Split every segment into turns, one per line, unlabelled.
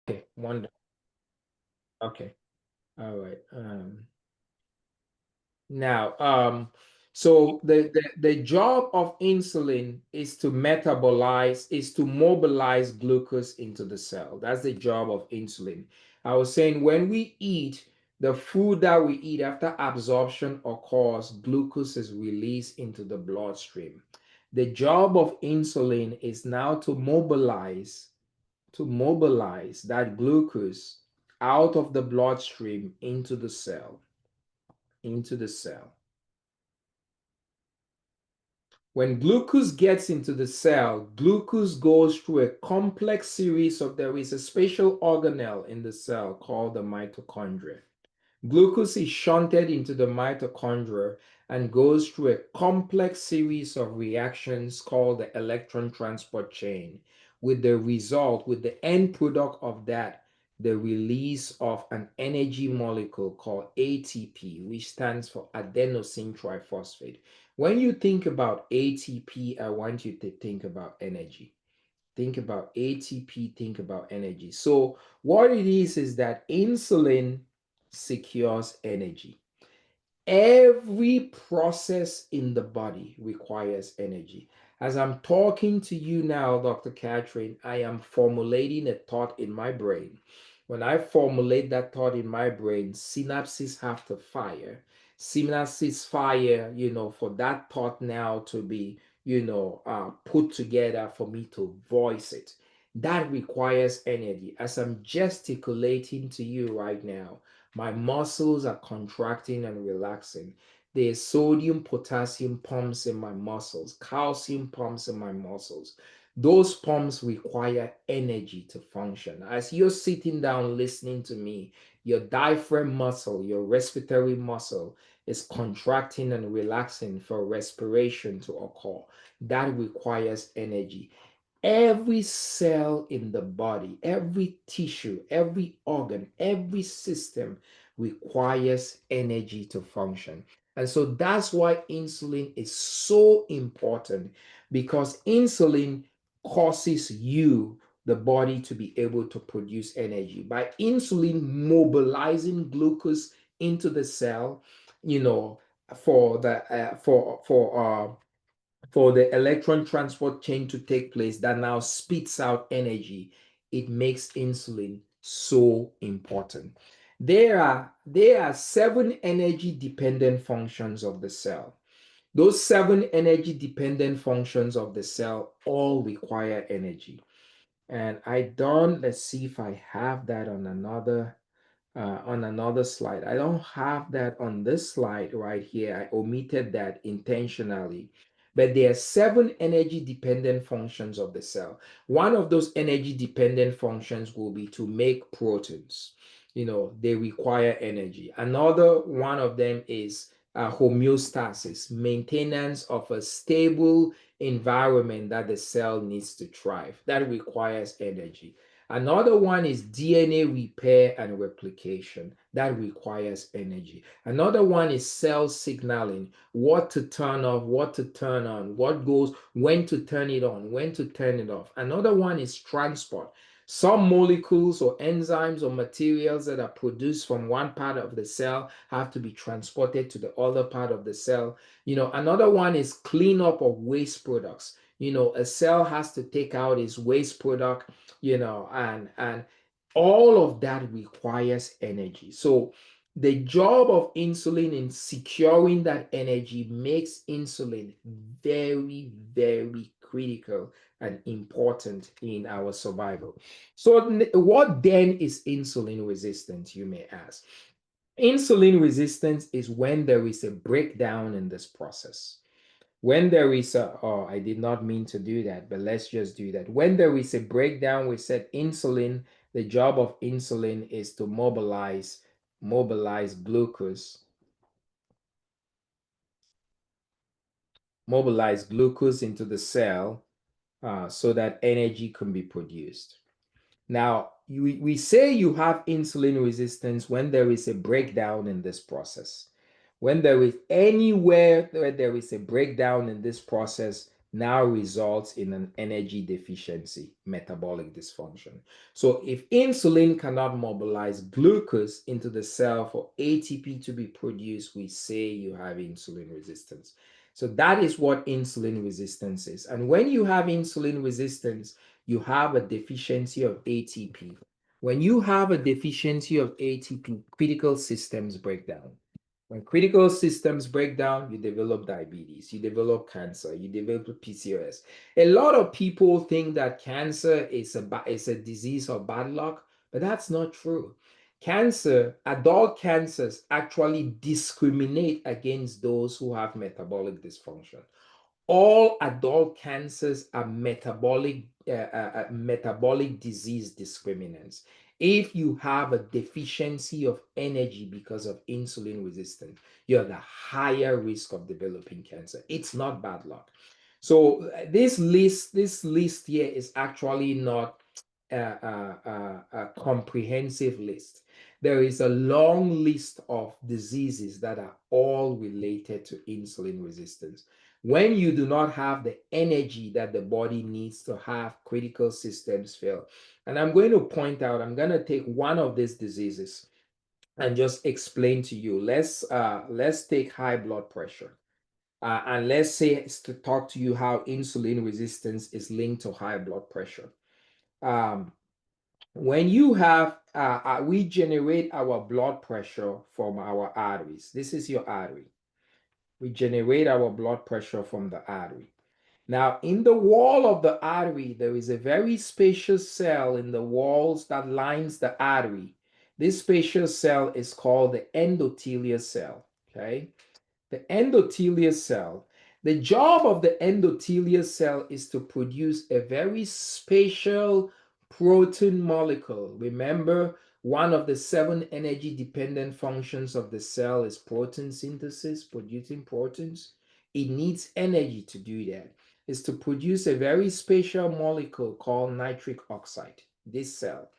Okay, wonderful. Okay, all right. Now, so the job of insulin is to metabolize, is to mobilize glucose into the cell. That's the job of insulin. I was saying when we eat, the food that we eat after absorption occurs, glucose is released into the bloodstream. The job of insulin is now to mobilize that glucose out of the bloodstream into the cell. When glucose gets into the cell, glucose goes through a complex series of, there is a special organelle in the cell called the mitochondria. Glucose is shunted into the mitochondria and goes through a complex series of reactions called the electron transport chain, with the end product of that, the release of an energy molecule called ATP, which stands for adenosine triphosphate. When you think about ATP, I want you to think about energy. Think about ATP, think about energy. So, what it is that insulin secures energy. Every process in the body requires energy. As I'm talking to you now, Dr. Catherine, I am formulating a thought in my brain. When I formulate that thought in my brain, synapses have to fire. Synapses fire, for that thought now to be, put together for me to voice it. That requires energy. As I'm gesticulating to you right now, my muscles are contracting and relaxing. There's sodium, potassium pumps in my muscles, calcium pumps in my muscles. Those pumps require energy to function. As you're sitting down listening to me, your diaphragm muscle, your respiratory muscle is contracting and relaxing for respiration to occur. That requires energy. Every cell in the body, every tissue, every organ, every system requires energy to function. And so that's why insulin is so important, because insulin causes the body, to be able to produce energy. By insulin mobilizing glucose into the cell, you know, for the for the electron transport chain to take place that now spits out energy, it makes insulin so important. There are 7 energy dependent functions of the cell. Those 7 energy dependent functions of the cell all require energy. And let's see if I have that on another slide. I don't have that on this slide right here. I omitted that intentionally. But there are 7 energy dependent functions of the cell. One of those energy dependent functions will be to make proteins. They require energy. Another one of them is homeostasis, maintenance of a stable environment that the cell needs to thrive. That requires energy. Another one is DNA repair and replication. That requires energy. Another one is cell signaling, what to turn off, what to turn on, what goes, when to turn it on, when to turn it off. Another one is transport. Some molecules or enzymes or materials that are produced from one part of the cell have to be transported to the other part of the cell. Another one is cleanup of waste products. A cell has to take out its waste product, and all of that requires energy. So the job of insulin in securing that energy makes insulin very, very critical and important in our survival. So what then is insulin resistance, you may ask? Insulin resistance is when there is a breakdown in this process. When there is I did not mean to do that, but let's just do that. When there is a breakdown, we said insulin, the job of insulin is to mobilize glucose into the cell, so that energy can be produced. Now, we say you have insulin resistance when there is a breakdown in this process. When there is anywhere where there is a breakdown in this process, now results in an energy deficiency, metabolic dysfunction. So if insulin cannot mobilize glucose into the cell for ATP to be produced, we say you have insulin resistance. So that is what insulin resistance is. And when you have insulin resistance, you have a deficiency of ATP. When you have a deficiency of ATP, critical systems break down. When critical systems break down, you develop diabetes, you develop cancer, you develop PCOS. A lot of people think that cancer is a disease of bad luck, but that's not true. Cancer, adult cancers actually discriminate against those who have metabolic dysfunction. All adult cancers are metabolic disease discriminants. If you have a deficiency of energy because of insulin resistance, you're at a higher risk of developing cancer. It's not bad luck. So this list here is actually not a comprehensive list. There is a long list of diseases that are all related to insulin resistance. When you do not have the energy that the body needs to have, critical systems fail. And I'm going to point out, I'm going to take one of these diseases and just explain to you. Let's take high blood pressure. And let's say to talk to you how insulin resistance is linked to high blood pressure. Um, when you have, we generate our blood pressure from our arteries. This is your artery. We generate our blood pressure from the artery. Now, in the wall of the artery, there is a very spacious cell in the walls that lines the artery. This spacious cell is called the endothelial cell. Okay. The endothelial cell. The job of the endothelial cell is to produce a very special protein molecule. Remember, one of the 7 energy dependent functions of the cell is protein synthesis, producing proteins. It needs energy to do that. Is to produce a very special molecule called nitric oxide. This cell.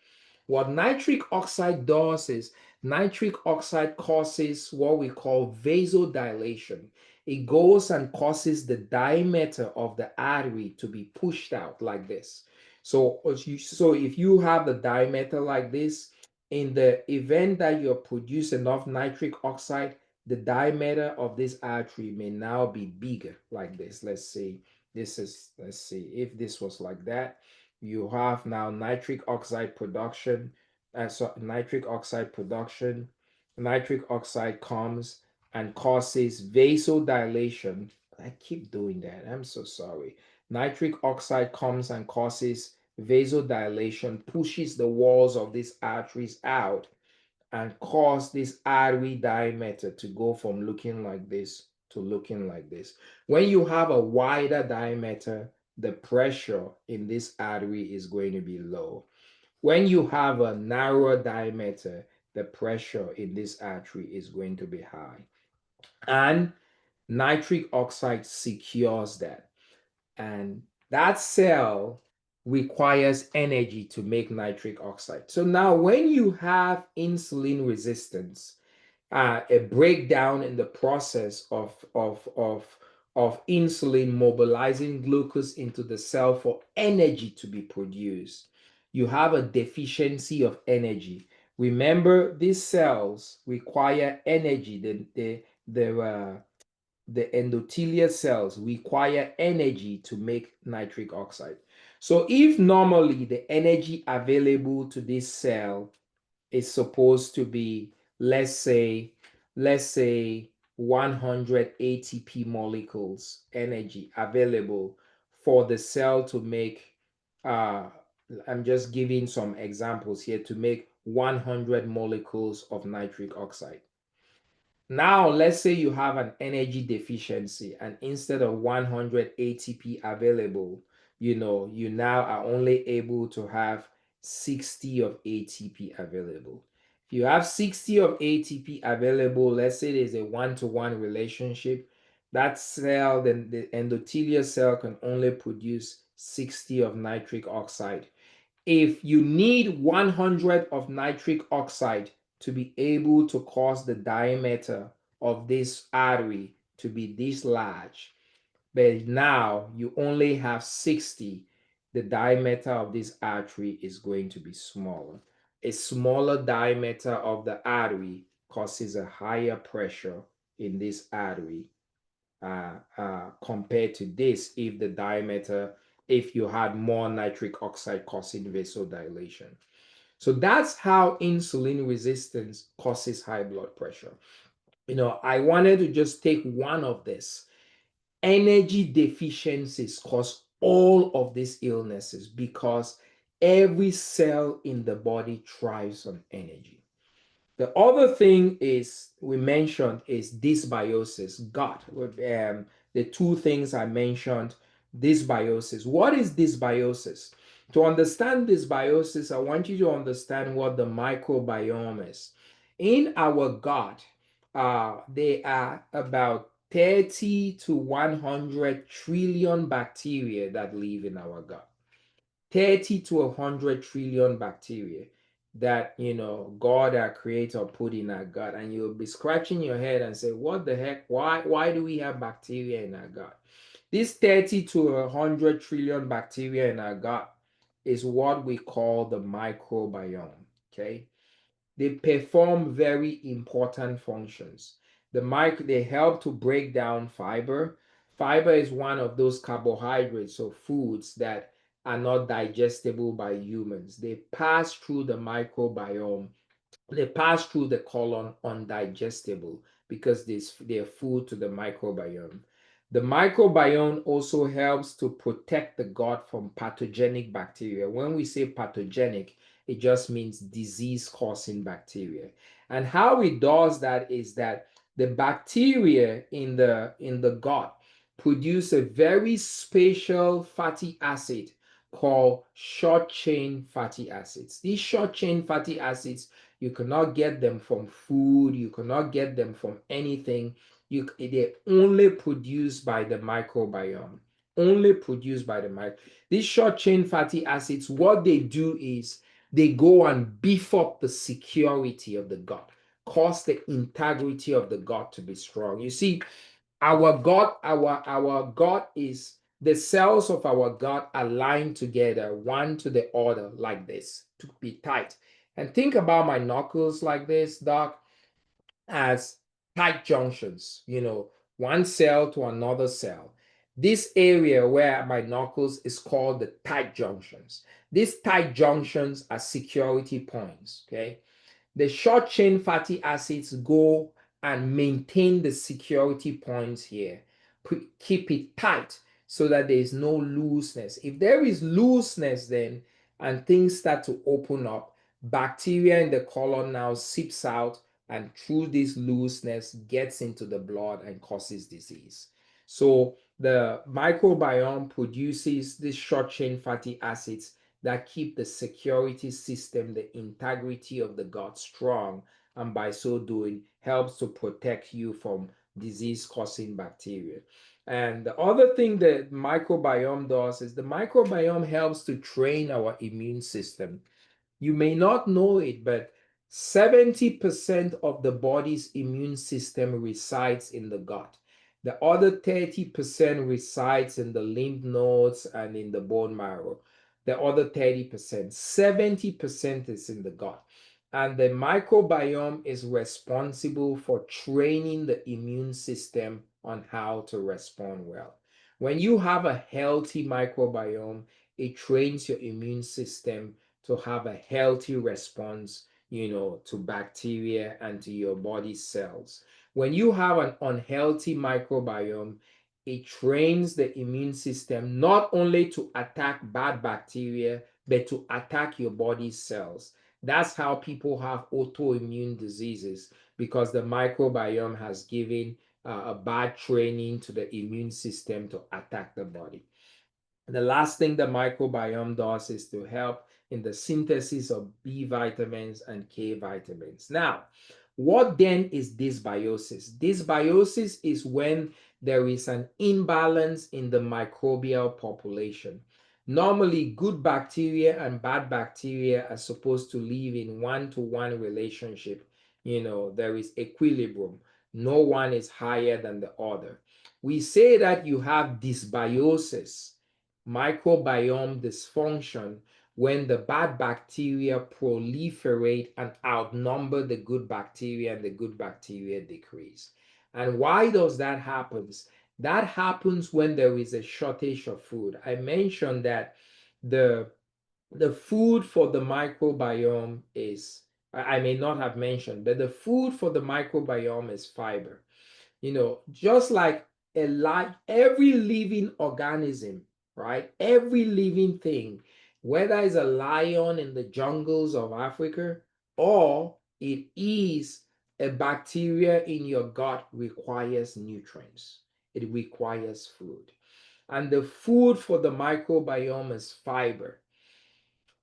What nitric oxide does is nitric oxide causes what we call vasodilation. It goes and causes the diameter of the artery to be pushed out like this. So if you have the diameter like this, in the event that you produce enough nitric oxide, the diameter of this artery may now be bigger like this. Let's see if this was like that, you have now nitric oxide production. So nitric oxide comes and causes vasodilation. I keep doing that. I'm so sorry. Nitric oxide comes and causes vasodilation, pushes the walls of these arteries out and cause this artery diameter to go from looking like this to looking like this. When you have a wider diameter, the pressure in this artery is going to be low. When you have a narrower diameter, the pressure in this artery is going to be high. And nitric oxide secures that. And that cell requires energy to make nitric oxide. So now when you have insulin resistance, a breakdown in the process of insulin mobilizing glucose into the cell for energy to be produced, you have a deficiency of energy. Remember, these cells require energy. The endothelial cells require energy to make nitric oxide. So if normally the energy available to this cell is supposed to be, let's say 100 ATP molecules energy available for the cell to make, I'm just giving some examples here, to make 100 molecules of nitric oxide. Now, let's say you have an energy deficiency, and instead of 100 ATP available, you now are only able to have 60 of ATP available. If you have 60 of ATP available, let's say there's a one-to-one relationship, that cell, then the endothelial cell can only produce 60 of nitric oxide. If you need 100 of nitric oxide to be able to cause the diameter of this artery to be this large, but now you only have 60, the diameter of this artery is going to be smaller. A smaller diameter of the artery causes a higher pressure in this artery compared to this if you had more nitric oxide causing vasodilation. So that's how insulin resistance causes high blood pressure. I wanted to just take one of this. Energy deficiencies cause all of these illnesses because every cell in the body thrives on energy. The other thing is we mentioned is dysbiosis, gut. The two things I mentioned, dysbiosis. What is dysbiosis? To understand dysbiosis, I want you to understand what the microbiome is. In our gut, there are about 30 to 100 trillion bacteria that live in our gut. 30 to 100 trillion bacteria that God our creator put in our gut, and you'll be scratching your head and say, what the heck, why do we have bacteria in our gut? This 30 to 100 trillion bacteria in our gut is what we call the microbiome. Okay, they perform very important functions. They help to break down fiber. Fiber is one of those carbohydrates or foods that are not digestible by humans. They pass through the microbiome. They pass through the colon undigestible because they're food to the microbiome. The microbiome also helps to protect the gut from pathogenic bacteria. When we say pathogenic, it just means disease causing bacteria. And how it does that is that the bacteria in the gut produce a very special fatty acid called short chain fatty acids. These short chain fatty acids, you cannot get them from food, you cannot get them from anything. They're only produced by the microbiome. Only produced by the microbiome. These short chain fatty acids, what they do is they go and beef up the security of the gut, cause the integrity of the gut to be strong. You see, our gut is the cells of our gut align together one to the other like this to be tight. And think about my knuckles like this, doc, as tight junctions, one cell to another cell. This area where my knuckles is called the tight junctions. These tight junctions are security points, okay? The short chain fatty acids go and maintain the security points here. Keep it tight so that there is no looseness. If there is looseness, then and things start to open up, bacteria in the colon now seeps out and through this looseness gets into the blood and causes disease. So the microbiome produces these short chain fatty acids that keep the security system, the integrity of the gut strong, and by so doing helps to protect you from disease causing bacteria. And the other thing that microbiome does is the microbiome helps to train our immune system. You may not know it, but 70% of the body's immune system resides in the gut. The other 30% resides in the lymph nodes and in the bone marrow. The other 30%, 70% is in the gut. And the microbiome is responsible for training the immune system on how to respond well. When you have a healthy microbiome, it trains your immune system to have a healthy response, to bacteria and to your body cells. When you have an unhealthy microbiome, it trains the immune system not only to attack bad bacteria, but to attack your body cells. That's how people have autoimmune diseases because the microbiome has given a bad training to the immune system to attack the body. The last thing the microbiome does is to help in the synthesis of B vitamins and K vitamins. Now, what then is dysbiosis? Dysbiosis is when there is an imbalance in the microbial population. Normally, good bacteria and bad bacteria are supposed to live in one-to-one relationship. There is equilibrium. No one is higher than the other. We say that you have dysbiosis, microbiome dysfunction, when the bad bacteria proliferate and outnumber the good bacteria and the good bacteria decrease. And why does that happen? That happens when there is a shortage of food. I mentioned that the the food for the microbiome is, I may not have mentioned, but the food for the microbiome is fiber. Just like every living organism, right? Every living thing, whether it's a lion in the jungles of Africa or it is a bacteria in your gut, requires nutrients. It requires food. And the food for the microbiome is fiber.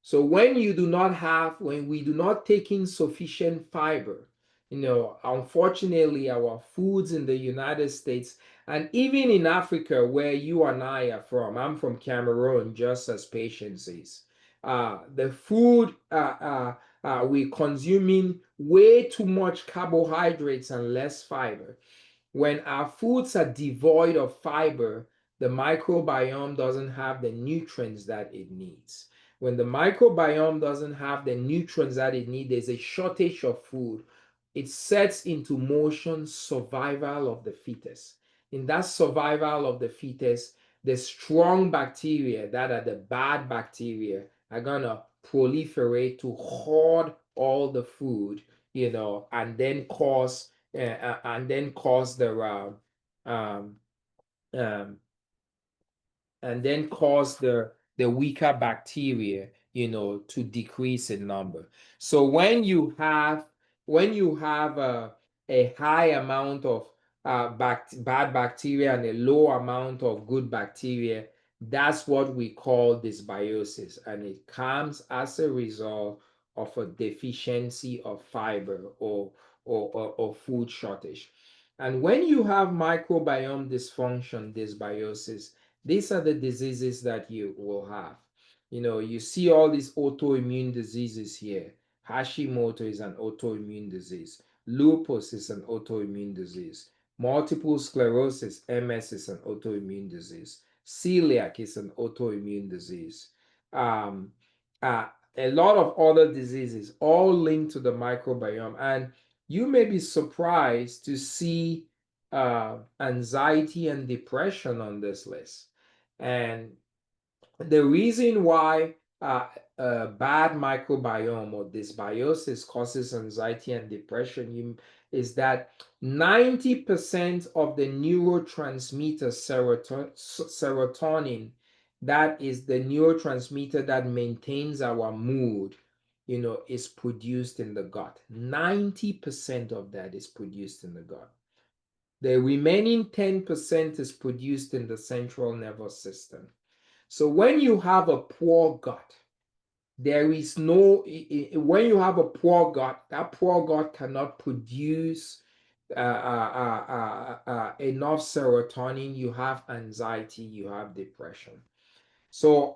So when we do not take in sufficient fiber, unfortunately, our foods in the United States and even in Africa, where you and I are from, I'm from Cameroon, just as patience is. The food we're consuming way too much carbohydrates and less fiber. When our foods are devoid of fiber, the microbiome doesn't have the nutrients that it needs. When the microbiome doesn't have the nutrients that it needs, there's a shortage of food. It sets into motion survival of the fetus. In that survival of the fetus, the strong bacteria, that are the bad bacteria, are gonna proliferate to hoard all the food, and then cause the um, um, and then cause the weaker bacteria, to decrease in number. So when you have a high amount of bad bacteria and a low amount of good bacteria, that's what we call dysbiosis, and it comes as a result of a deficiency of fiber or food shortage. And when you have microbiome dysfunction, dysbiosis, these are the diseases that you will have. You see all these autoimmune diseases here. Hashimoto is an autoimmune disease. Lupus is an autoimmune disease. Multiple sclerosis, MS, is an autoimmune disease. Celiac is an autoimmune disease. Um, a lot of other diseases, all linked to the microbiome. And you may be surprised to see anxiety and depression on this list. And the reason why bad microbiome or dysbiosis causes anxiety and depression is that 90% of the neurotransmitter serotonin, that is the neurotransmitter that maintains our mood, is produced in the gut. 90% of that is produced in the gut. The remaining 10% is produced in the central nervous system. So when you have a poor gut, when you have a poor gut, that poor gut cannot produce enough serotonin. You have anxiety, you have depression. So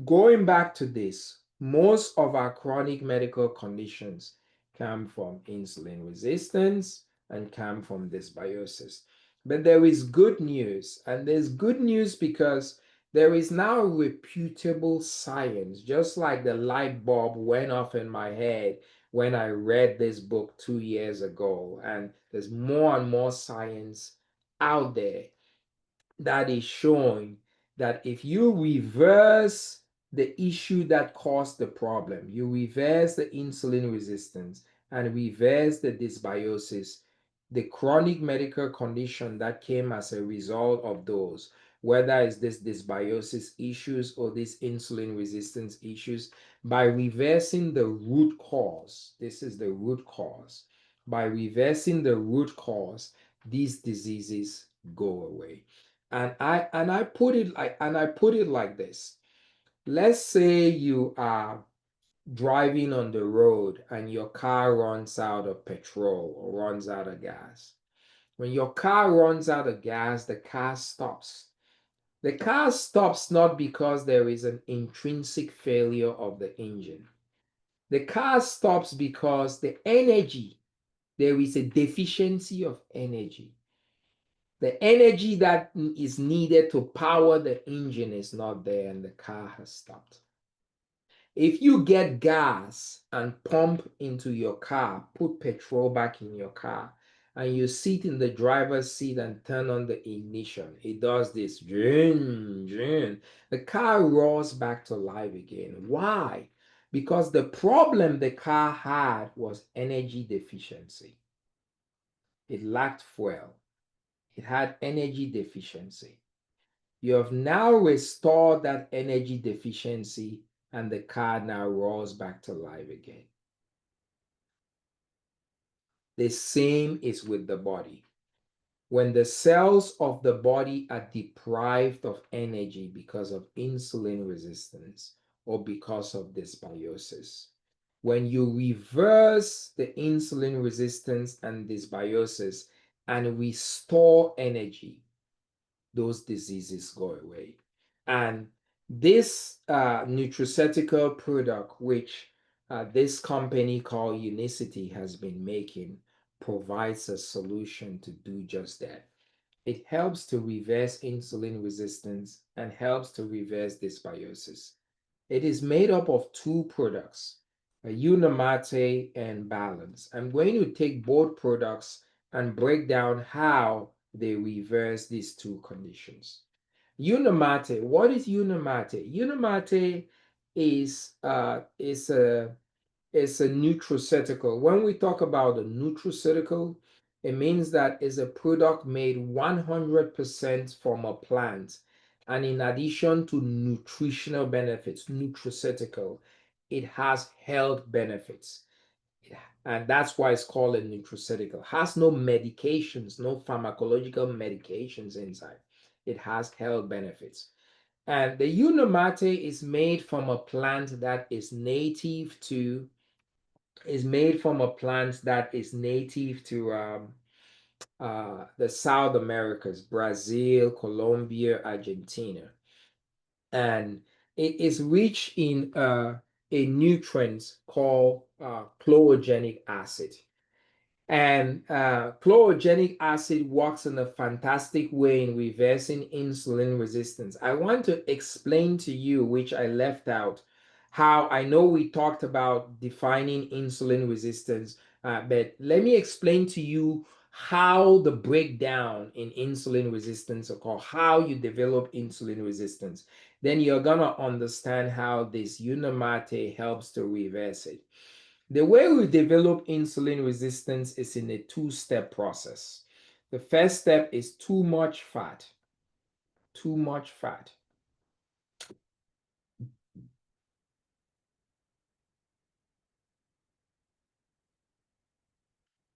going back to this, most of our chronic medical conditions come from insulin resistance and come from dysbiosis. But there is good news, and there's good news because there is now reputable science, just like the light bulb went off in my head when I read this book 2 years ago. And there's more and more science out there that is showing that if you reverse the issue that caused the problem, you reverse the insulin resistance and reverse the dysbiosis, the chronic medical condition that came as a result of those, whether it's this dysbiosis issues or these insulin resistance issues, by reversing the root cause, this is the root cause, by reversing the root cause, these diseases go away. And I put it like this. Let's say you are driving on the road and your car runs out of petrol or runs out of gas. When your car runs out of gas, the car stops. The car stops not because there is an intrinsic failure of the engine. The car stops because the energy there is a deficiency of energy. The energy that is needed to power the engine is not there and the car has stopped. If you get gas and pump into your car, put petrol back in your car, and you sit in the driver's seat and turn on the ignition, it does this, the car roars back to life again. Why? Because the problem the car had was energy deficiency. It lacked fuel. It had energy deficiency. You have now restored that energy deficiency, and the car now roars back to life again. The same is with the body. When the cells of the body are deprived of energy because of insulin resistance or because of dysbiosis, when you reverse the insulin resistance and dysbiosis and restore energy, those diseases go away. And this nutraceutical product, which this company called Unicity has been making, provides a solution to do just that. It helps to reverse insulin resistance and helps to reverse dysbiosis. It is made up of two products, Unimate and Balance. I'm going to take both products and break down how they reverse these two conditions. Unimate, what is Unimate? Unimate is a nutraceutical. When we talk about a nutraceutical, it means that it's a product made 100% from a plant. And in addition to nutritional benefits, nutraceutical, it has health benefits. And that's why it's called a nutraceutical. It has no medications, no pharmacological medications inside. It has health benefits. And the Unimate is made from a plant that is native to the South Americas, Brazil, Colombia, Argentina. And it is rich in a nutrient called chlorogenic acid. And chlorogenic acid works in a fantastic way in reversing insulin resistance. I want to explain to you, which I left out, how I know we talked about defining insulin resistance, but let me explain to you how the breakdown in insulin resistance occurs, how you develop insulin resistance. Then you're going to understand how this Unimate helps to reverse it. The way we develop insulin resistance is in a two-step process. The first step is too much fat. Too much fat.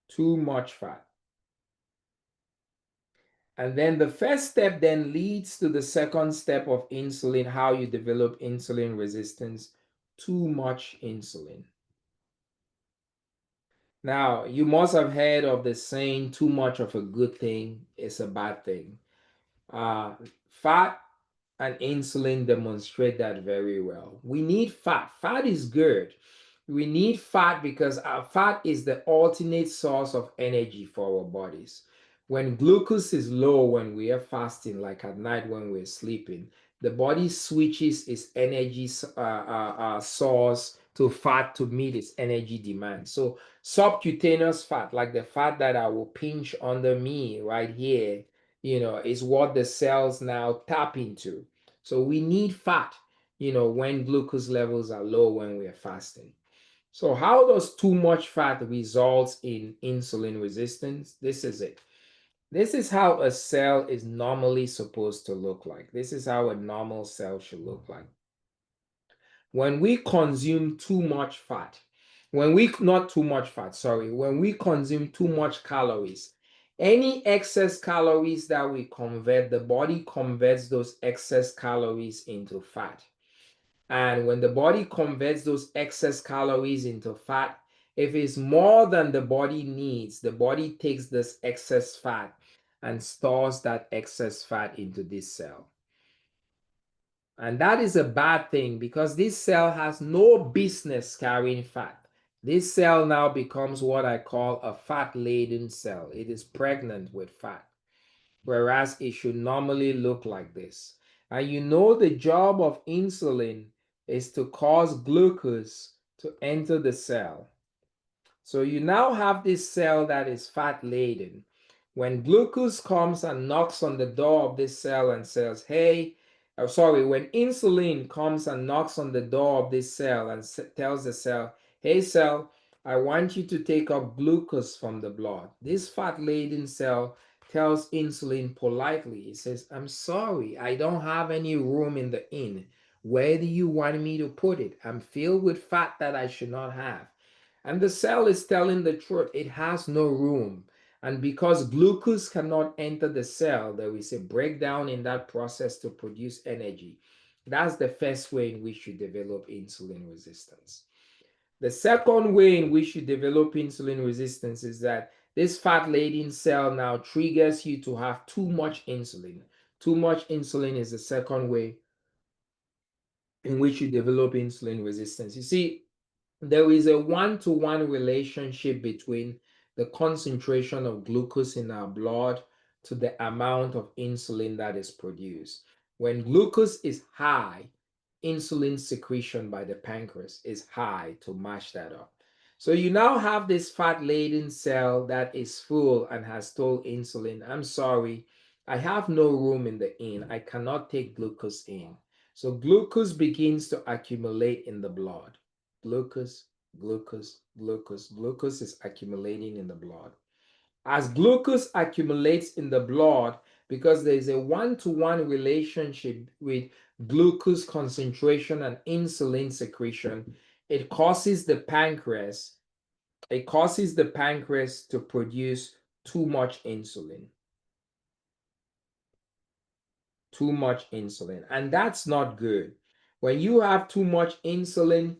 Too much fat. And then the first step then leads to the second step of insulin, how you develop insulin resistance. Too much insulin. Now, you must have heard of the saying, too much of a good thing is a bad thing. Fat and insulin demonstrate that very well. We need fat. Fat is good. We need fat because our fat is the alternate source of energy for our bodies. When glucose is low when we are fasting, like at night when we're sleeping, the body switches its energy source to fat to meet its energy demand. So subcutaneous fat, like the fat that I will pinch under me right here, is what the cells now tap into. So we need fat, when glucose levels are low when we're fasting. So how does too much fat result in insulin resistance? This is it. This is how a cell is normally supposed to look like. This is how a normal cell should look like. When we consume too much fat, not too much fat, sorry, when we consume too much calories, any excess calories that we convert, the body converts those excess calories into fat. And when the body converts those excess calories into fat, if it's more than the body needs, the body takes this excess fat and stores that excess fat into this cell. And that is a bad thing because this cell has no business carrying fat. This cell now becomes what I call a fat-laden cell. It is pregnant with fat, whereas it should normally look like this. And you know the job of insulin is to cause glucose to enter the cell. So you now have this cell that is fat laden. When glucose comes and knocks on the door of this cell and says, hey, when insulin comes and knocks on the door of this cell and tells the cell, hey, cell, I want you to take up glucose from the blood. This fat laden cell tells insulin politely, it says, I'm sorry, I don't have any room in the inn. Where do you want me to put it? I'm filled with fat that I should not have. And the cell is telling the truth. It has no room. And because glucose cannot enter the cell, there is a breakdown in that process to produce energy. That's the first way in which you develop insulin resistance. The second way in which you develop insulin resistance is that this fat laden cell now triggers you to have too much insulin. Too much insulin is the second way in which you develop insulin resistance. You see, there is a one-to-one relationship between the concentration of glucose in our blood to the amount of insulin that is produced. When glucose is high, insulin secretion by the pancreas is high to match that up. So you now have this fat-laden cell that is full and has told insulin, I'm sorry, I have no room in the inn. I cannot take glucose in. So glucose begins to accumulate in the blood. Glucose, glucose is accumulating in the blood. As glucose accumulates in the blood, because there is a one-to-one relationship with glucose concentration and insulin secretion, it causes the pancreas, to produce too much insulin. Too much insulin. And that's not good. When you have too much insulin,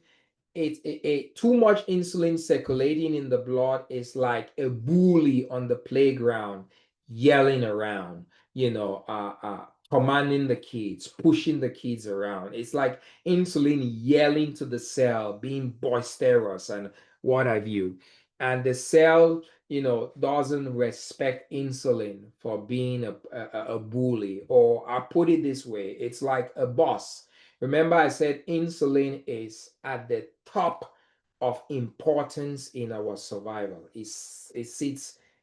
too much insulin circulating in the blood is like a bully on the playground yelling around, commanding the kids, pushing the kids around. It's like insulin yelling to the cell, being boisterous and what have you. And the cell, doesn't respect insulin for being a bully. Or I put it this way, it's like a boss. Remember, I said insulin is at the top of importance in our survival. It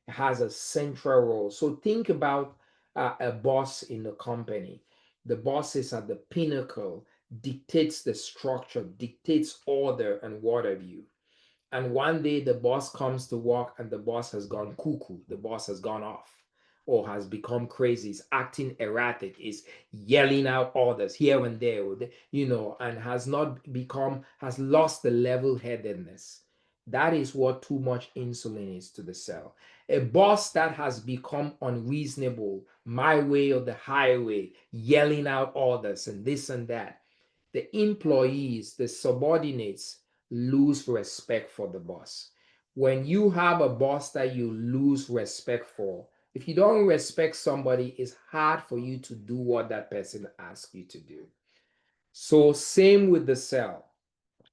has a central role. So think about a boss in a company. The boss is at the pinnacle, dictates the structure, dictates order, and what have you. And one day the boss comes to work and the boss has gone cuckoo, the boss has gone off or has become crazy, is acting erratic, is yelling out orders here and there, and has lost the level headedness. That is what too much insulin is to the cell. A boss that has become unreasonable, my way or the highway, yelling out orders and this and that, the employees, the subordinates, lose respect for the boss. When you have a boss that you lose respect for, if you don't respect somebody, it's hard for you to do what that person asks you to do. So same with the cell.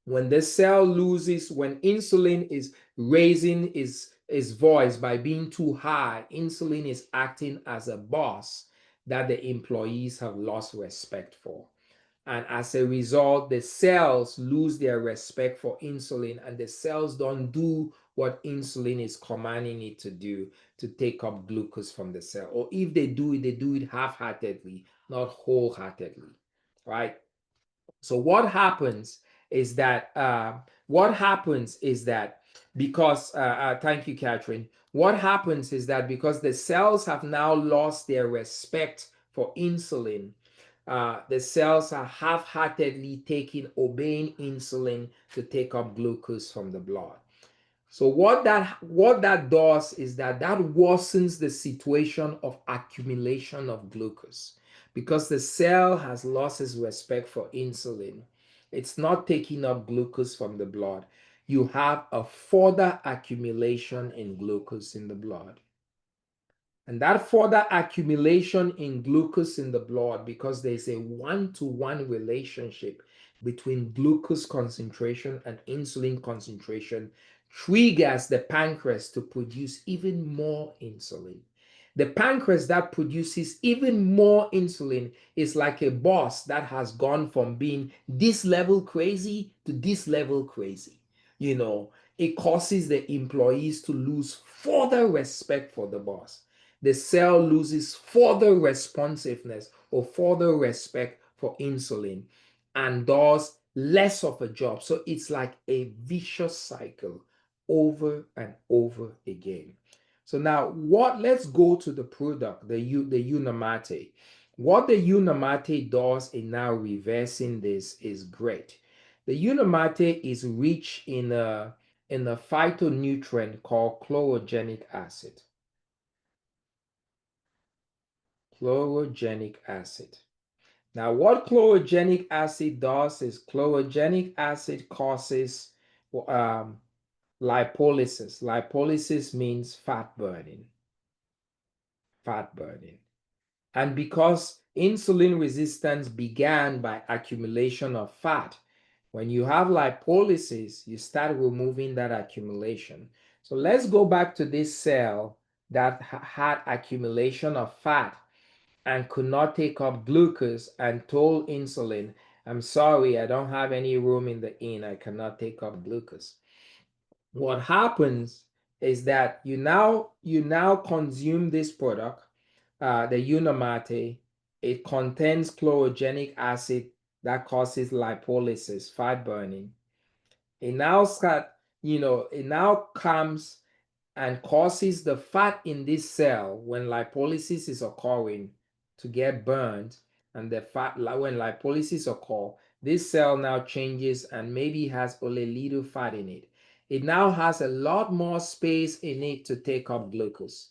When insulin is raising its voice by being too high, insulin is acting as a boss that the employees have lost respect for. And as a result, the cells lose their respect for insulin and the cells don't do what insulin is commanding it to do, to take up glucose from the cell. Or if they do it half-heartedly, not wholeheartedly, right? So what happens is that because thank you, Catherine. What happens is that because the cells have now lost their respect for insulin, the cells are half-heartedly obeying insulin to take up glucose from the blood. So what that does is that worsens the situation of accumulation of glucose because the cell has lost its respect for insulin. It's not taking up glucose from the blood. You have a further accumulation in glucose in the blood. And that further accumulation in glucose in the blood, because there's a one-to-one relationship between glucose concentration and insulin concentration triggers the pancreas to produce even more insulin. The pancreas that produces even more insulin is like a boss that has gone from being this level crazy to this level crazy. You know, it causes the employees to lose further respect for the boss. The cell loses further responsiveness or further respect for insulin and does less of a job. So it's like a vicious cycle over and over again. So now let's go to the product, the Unamate. What the Unamate does in now reversing this is great. The Unamate is rich in a phytonutrient called chlorogenic acid. Chlorogenic acid. Now, what chlorogenic acid does is chlorogenic acid causes um, lipolysis. Lipolysis means fat burning. Fat burning. And because insulin resistance began by accumulation of fat, when you have lipolysis, you start removing that accumulation. So let's go back to this cell that had accumulation of fat and could not take up glucose and told insulin, I'm sorry, I don't have any room in the inn. I cannot take up glucose. What happens is that you now consume this product, the Unamate. It contains chlorogenic acid that causes lipolysis, fat burning. It now it now comes and causes the fat in this cell when lipolysis is occurring to get burned. And the fat, when lipolysis occur, this cell now changes and maybe has only little fat in it. It now has a lot more space in it to take up glucose.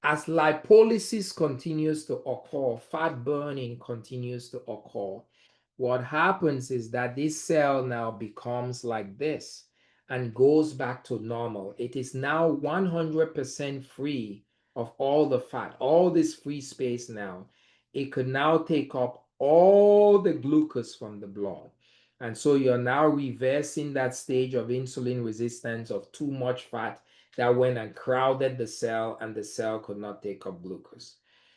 As lipolysis continues to occur, fat burning continues to occur. What happens is that this cell now becomes like this and goes back to normal. It is now 100% free of all the fat, all this free space now. It could now take up all the glucose from the blood. And so you're now reversing that stage of insulin resistance of too much fat that went and crowded the cell and the cell could not take up glucose.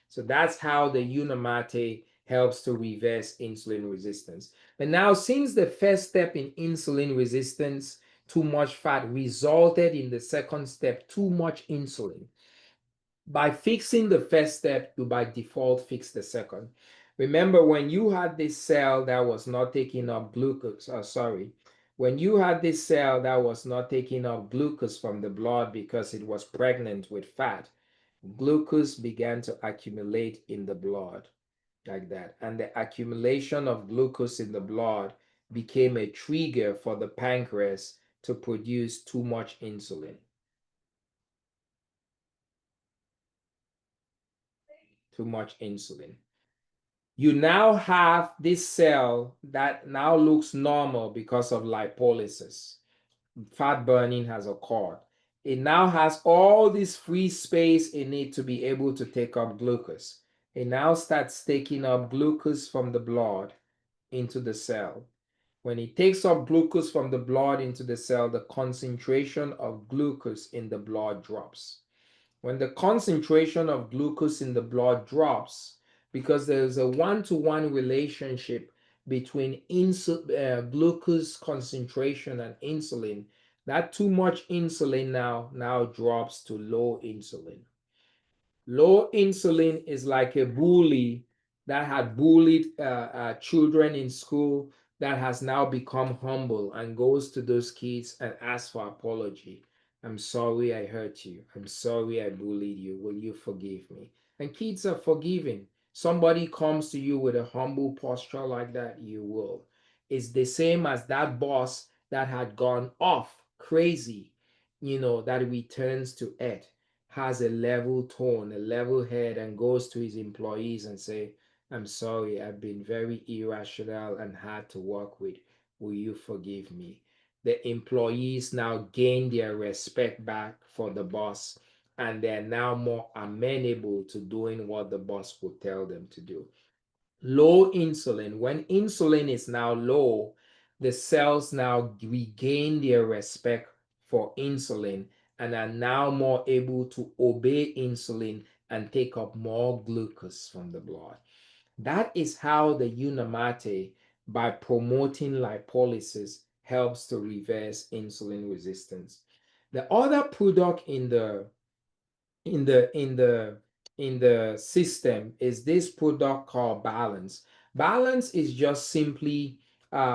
So that's how the Unamate helps to reverse insulin resistance. But now, since the first step in insulin resistance, too much fat, resulted in the second step, too much insulin, by fixing the first step, you by default fix the second. Remember, when you had this cell that was not taking up glucose, when you had this cell that was not taking up glucose from the blood because it was pregnant with fat, glucose began to accumulate in the blood like that. And the accumulation of glucose in the blood became a trigger for the pancreas to produce too much insulin. Too much insulin. You now have this cell that now looks normal because of lipolysis. Fat burning has occurred. It now has all this free space in it to be able to take up glucose. It now starts taking up glucose from the blood into the cell. When it takes up glucose from the blood into the cell, the concentration of glucose in the blood drops. When the concentration of glucose in the blood drops, because there's a one-to-one relationship between glucose concentration and insulin, that too much insulin now drops to low insulin. Low insulin is like a bully that had bullied children in school that has now become humble and goes to those kids and asks for apology. I'm sorry I hurt you. I'm sorry I bullied you. Will you forgive me? And kids are forgiving. Somebody comes to you with a humble posture like that, you will. It's the same as that boss that had gone off crazy, that returns to earth, has a level tone, a level head, and goes to his employees and say, I'm sorry, I've been very irrational and hard to work with. Will you forgive me? The employees now gain their respect back for the boss, and they're now more amenable to doing what the boss would tell them to do. Low insulin, when insulin is now low, the cells now regain their respect for insulin and are now more able to obey insulin and take up more glucose from the blood. That is how the Unamate, by promoting lipolysis, helps to reverse insulin resistance. The other product in the in the in the in the system is this product called balance. Balance is just simply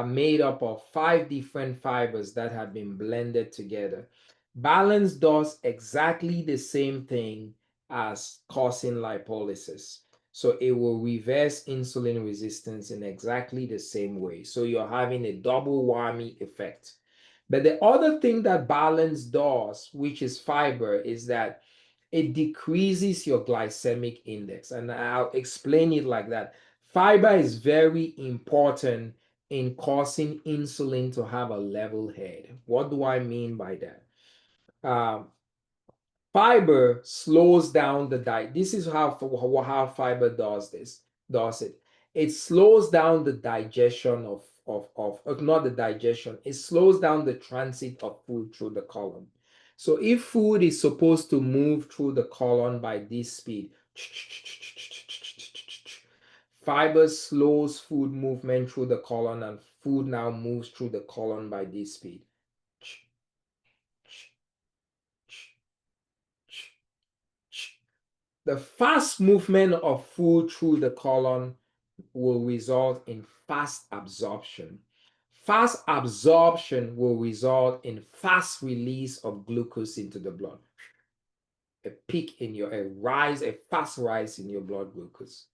made up of 5 different fibers that have been blended together. Balance does exactly the same thing as causing lipolysis. So it will reverse insulin resistance in exactly the same way. So you're having a double whammy effect. But the other thing that balance does, which is fiber, is that it decreases your glycemic index. And I'll explain it like that. Fiber is very important in causing insulin to have a level head. What do I mean by that? Um, Fiber slows down the diet. This is how fiber does it. It slows down the digestion of not the digestion, it slows down the transit of food through the colon. So if food is supposed to move through the colon by this speed, fiber slows food movement through the colon, and food now moves through the colon by this speed. The fast movement of food through the colon will result in fast absorption. Fast absorption will result in fast release of glucose into the blood. A fast rise in your blood glucose.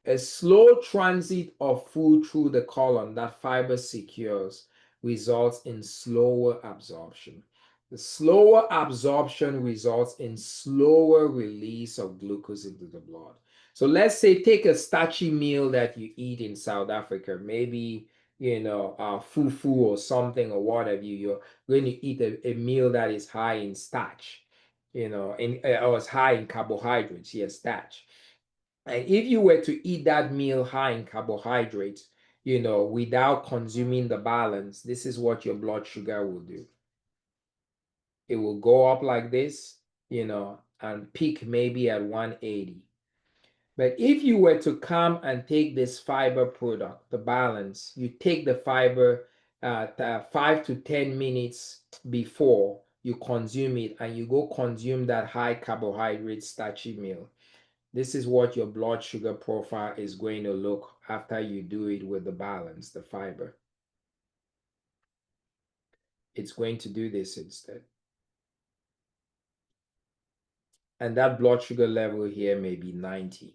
A slow transit of food through the colon that fiber secures results in slower absorption. The slower absorption results in slower release of glucose into the blood. So let's say take a starchy meal that you eat in South Africa, maybe fufu or something or whatever. You're going to eat a meal that is high in starch, or is high in carbohydrates, yes, starch. And if you were to eat that meal high in carbohydrates, without consuming the balance, this is what your blood sugar will do. It will go up like this, and peak maybe at 180. But if you were to come and take this fiber product, the balance, you take the fiber 5 to 10 minutes before you consume it, and you go consume that high carbohydrate starchy meal. This is what your blood sugar profile is going to look after you do it with the balance, the fiber. It's going to do this instead. And that blood sugar level here may be 90.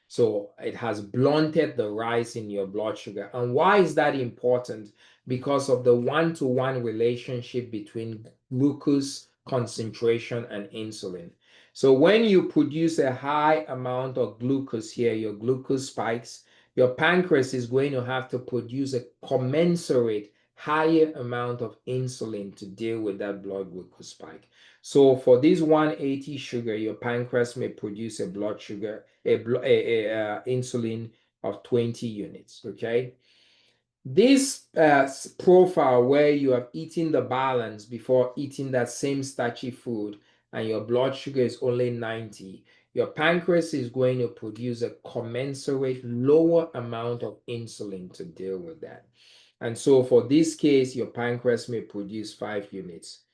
So it has blunted the rise in your blood sugar. And why is that important? Because of the one-to-one relationship between glucose concentration and insulin. So when you produce a high amount of glucose here, your glucose spikes, your pancreas is going to have to produce a commensurate higher amount of insulin to deal with that blood glucose spike. So for this 180 sugar, your pancreas may produce a blood sugar, insulin of 20 units, okay? This profile where you have eaten the balance before eating that same starchy food and your blood sugar is only 90, your pancreas is going to produce a commensurate lower amount of insulin to deal with that. And so for this case, your pancreas may produce 5 units.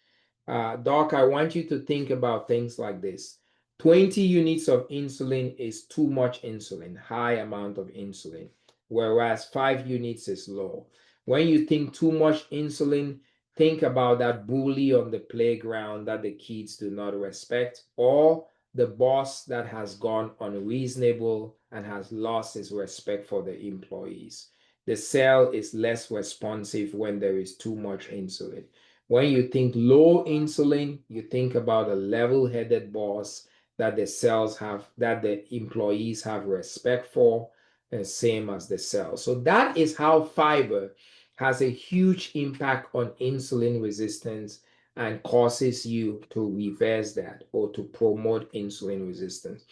Doc, I want you to think about things like this. 20 units of insulin is too much insulin, high amount of insulin, whereas 5 units is low. When you think too much insulin, think about that bully on the playground that the kids do not respect, or the boss that has gone unreasonable and has lost his respect for the employees. The cell is less responsive when there is too much insulin. When you think low insulin, you think about a level-headed boss that the cells have, that the employees have respect for, and same as the cell. So that is how fiber has a huge impact on insulin resistance and causes you to reverse that or to promote insulin resistance.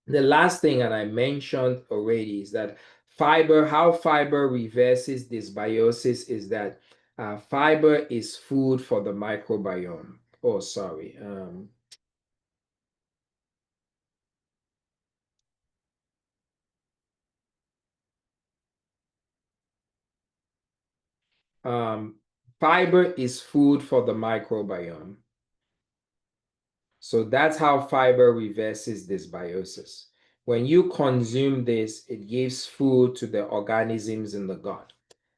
The last thing, and I mentioned already, is that how fiber reverses dysbiosis is that fiber is food for the microbiome. Oh, sorry. Um, Fiber is food for the microbiome. So that's how fiber reverses dysbiosis. When you consume this, it gives food to the organisms in the gut.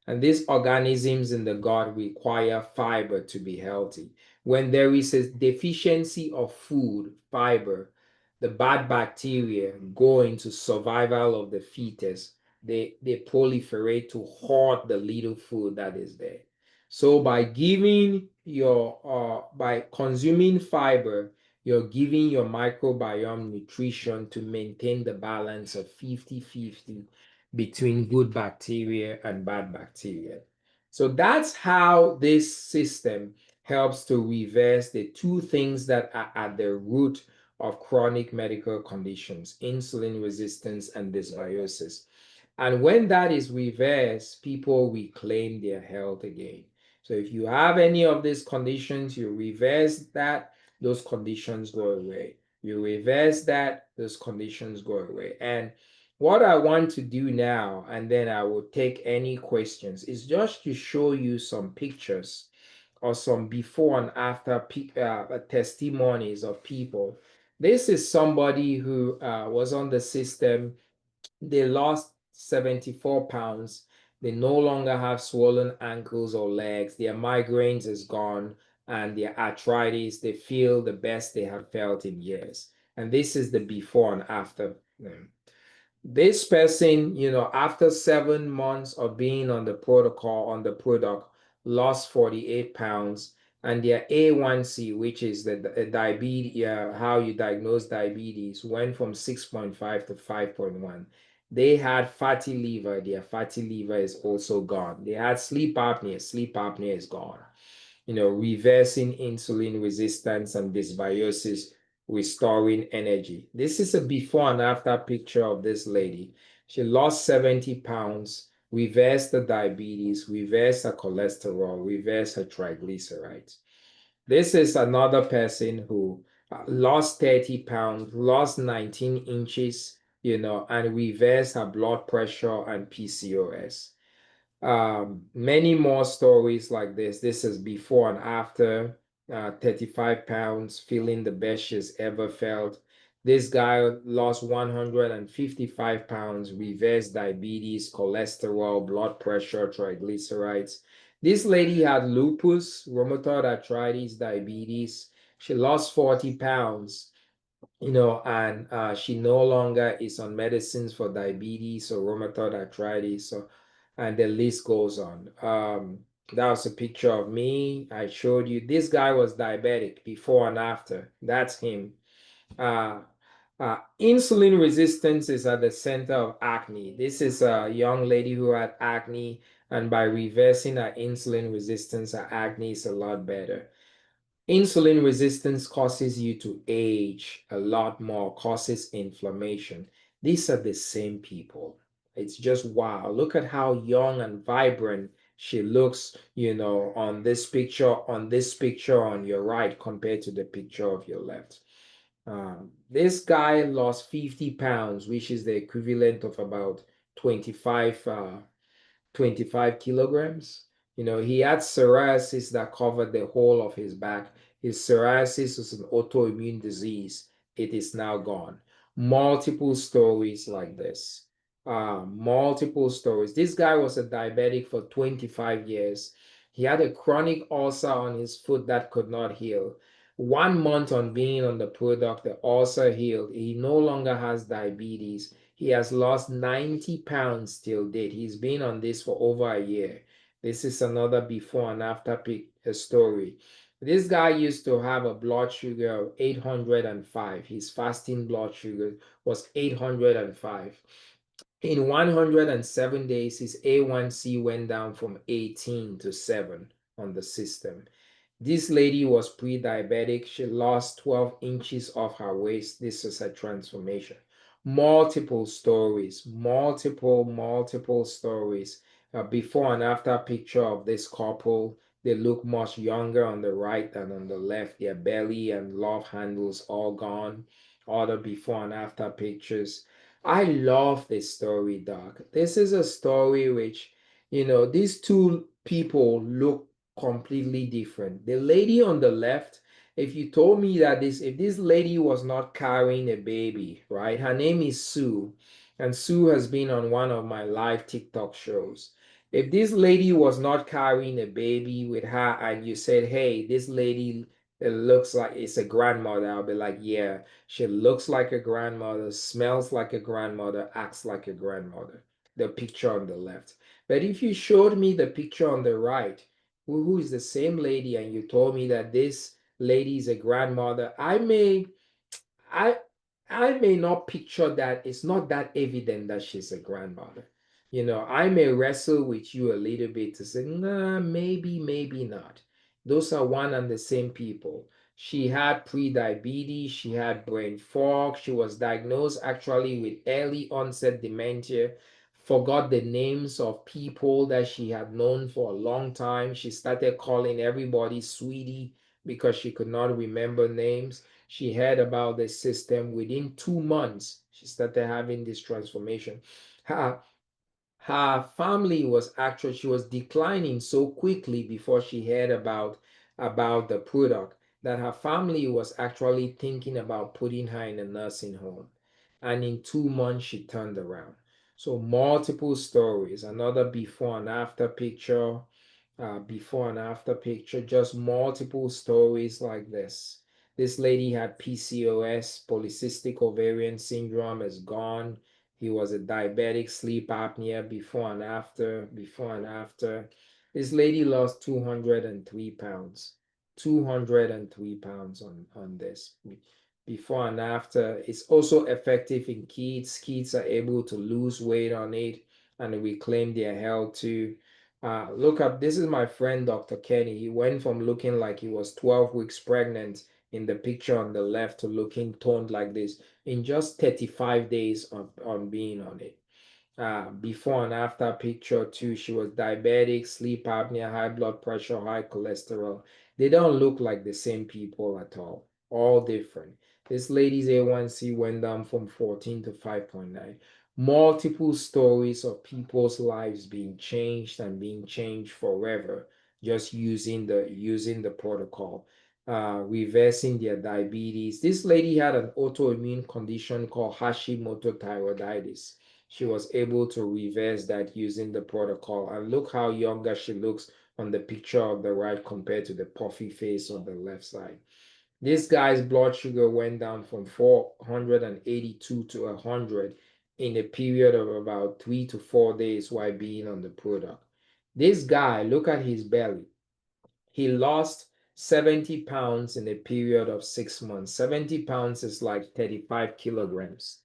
And these organisms in the gut require fiber to be healthy. When there is a deficiency of food, fiber, the bad bacteria go into survival of the fetus. They proliferate to hoard the little food that is there. So by consuming fiber, you're giving your microbiome nutrition to maintain the balance of 50-50 between good bacteria and bad bacteria. So that's how this system helps to reverse the two things that are at the root of chronic medical conditions, insulin resistance and dysbiosis. And when that is reversed, people reclaim their health again. So if you have any of these conditions, you reverse that, those conditions go away. You reverse that, those conditions go away. And what I want to do now, and then I will take any questions, is just to show you some pictures or some before and after testimonies of people. This is somebody who was on the system. They lost 74 pounds. They no longer have swollen ankles or legs. Their migraines is gone, and their arthritis, they feel the best they have felt in years. And this is the before and after. This person, after 7 months of being on the protocol, on the product, lost 48 pounds, and their A1C, which is the diabetes, how you diagnose diabetes, went from 6.5 to 5.1. They had fatty liver. Their fatty liver is also gone. They had sleep apnea. Sleep apnea is gone. Reversing insulin resistance and dysbiosis, restoring energy. This is a before and after picture of this lady. She lost 70 pounds, reversed the diabetes, reversed her cholesterol, reversed her triglycerides. This is another person who lost 30 pounds, lost 19 inches, and reversed her blood pressure and PCOS. Many more stories like this. This is before and after, 35 pounds, feeling the best she's ever felt. This guy lost 155 pounds, reversed diabetes, cholesterol, blood pressure, triglycerides. This lady had lupus, rheumatoid arthritis, diabetes. She lost 40 pounds, and she no longer is on medicines for diabetes or rheumatoid arthritis, and the list goes on. That was a picture of me. I showed you. This guy was diabetic before and after. That's him. Uh, Insulin resistance is at the center of acne. This is a young lady who had acne, and by reversing her insulin resistance, her acne is a lot better. Insulin resistance causes you to age a lot more, causes inflammation. These are the same people. It's just wow. Look at how young and vibrant she looks, on this picture on your right compared to the picture of your left. This guy lost 50 pounds, which is the equivalent of about 25 25 kilograms. He had psoriasis that covered the whole of his back. His psoriasis was an autoimmune disease. It is now gone. Multiple stories like this. Multiple stories. This guy was a diabetic for 25 years. He had a chronic ulcer on his foot that could not heal. 1 month on being on the product, the ulcer healed. He no longer has diabetes. He has lost 90 pounds till date. He's been on this for over a year. This is another before and after story. This guy used to have a blood sugar of 805. His fasting blood sugar was 805. In 107 days, his A1C went down from 18 to 7 on the system. This lady was pre-diabetic. She lost 12 inches off her waist. This was a transformation. multiple stories, multiple stories. Before and after picture of this couple. They look much younger on the right than on the left. Their belly and love handles all gone. Other before and after pictures. I love this story, Doc. This is a story which, these two people look completely different. The lady on the left, if you told me that if this lady was not carrying a baby, right? Her name is Sue, and Sue has been on one of my live TikTok shows. If this lady was not carrying a baby with her, and you said, "Hey, this lady, it looks like it's a grandmother," I'll be like, "Yeah, she looks like a grandmother, smells like a grandmother, acts like a grandmother." The picture on the left. But if you showed me the picture on the right, who is the same lady, and you told me that this lady is a grandmother, I I may not picture that. It's not that evident that she's a grandmother. I may wrestle with you a little bit to say, nah, maybe not. Those are one and the same people. She had pre-diabetes, she had brain fog, she was diagnosed actually with early onset dementia, forgot the names of people that she had known for a long time. She started calling everybody sweetie because she could not remember names. She heard about the system. Within 2 months, she started having this transformation. Her, her family was actually, she was declining so quickly before she heard about the product that her family was actually thinking about putting her in a nursing home. And in 2 months, she turned around. So multiple stories, another before and after picture, just multiple stories like this. This lady had PCOS, polycystic ovarian syndrome is gone. He was a diabetic, sleep apnea, before and after. This lady lost 203 pounds. 203 pounds on this. Before and after. It's also effective in kids. Kids are able to lose weight on it and reclaim their health too. Look up, this is my friend Dr. Kenny. He went from looking like he was 12 weeks pregnant in the picture on the left to looking toned like this in just 35 days on being on it. Before and after picture too, she was diabetic, sleep apnea, high blood pressure, high cholesterol. They don't look like the same people at all different. This lady's A1C went down from 14 to 5.9. Multiple stories of people's lives being changed and being changed forever just using the protocol. Reversing their diabetes. This lady had an autoimmune condition called Hashimoto thyroiditis. She was able to reverse that using the protocol. And look how younger she looks on the picture of the right compared to the puffy face on the left side. This guy's blood sugar went down from 482 to 100 in a period of about 3 to 4 days while being on the product. This guy, look at his belly. He lost 70 pounds in a period of 6 months. 70 pounds is like 35 kilograms.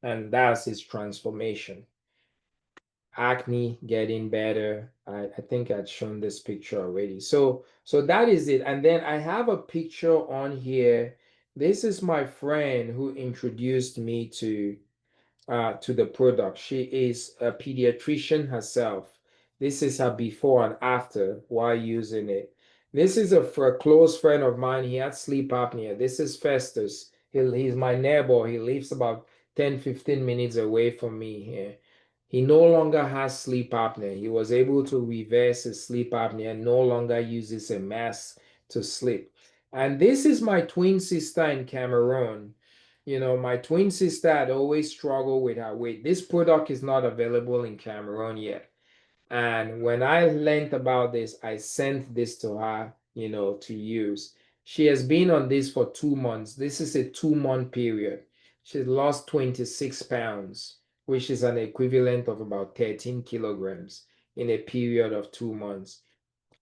And that's his transformation. Acne getting better. I think I'd shown this picture already. So that is it. And then I have a picture on here. This is my friend who introduced me to the product. She is a pediatrician herself. This is her before and after while using it. This is a close friend of mine. He had sleep apnea. This is Festus. He's my neighbor. He lives about 10-15 minutes away from me here. He no longer has sleep apnea. He was able to reverse his sleep apnea, no longer uses a mask to sleep. And this is my twin sister in Cameroon. My twin sister had always struggled with her weight. This product is not available in Cameroon yet. And when I learned about this, I sent this to her, to use. She has been on this for 2 months. This is a 2 month period. She's lost 26 pounds, which is an equivalent of about 13 kilograms in a period of 2 months,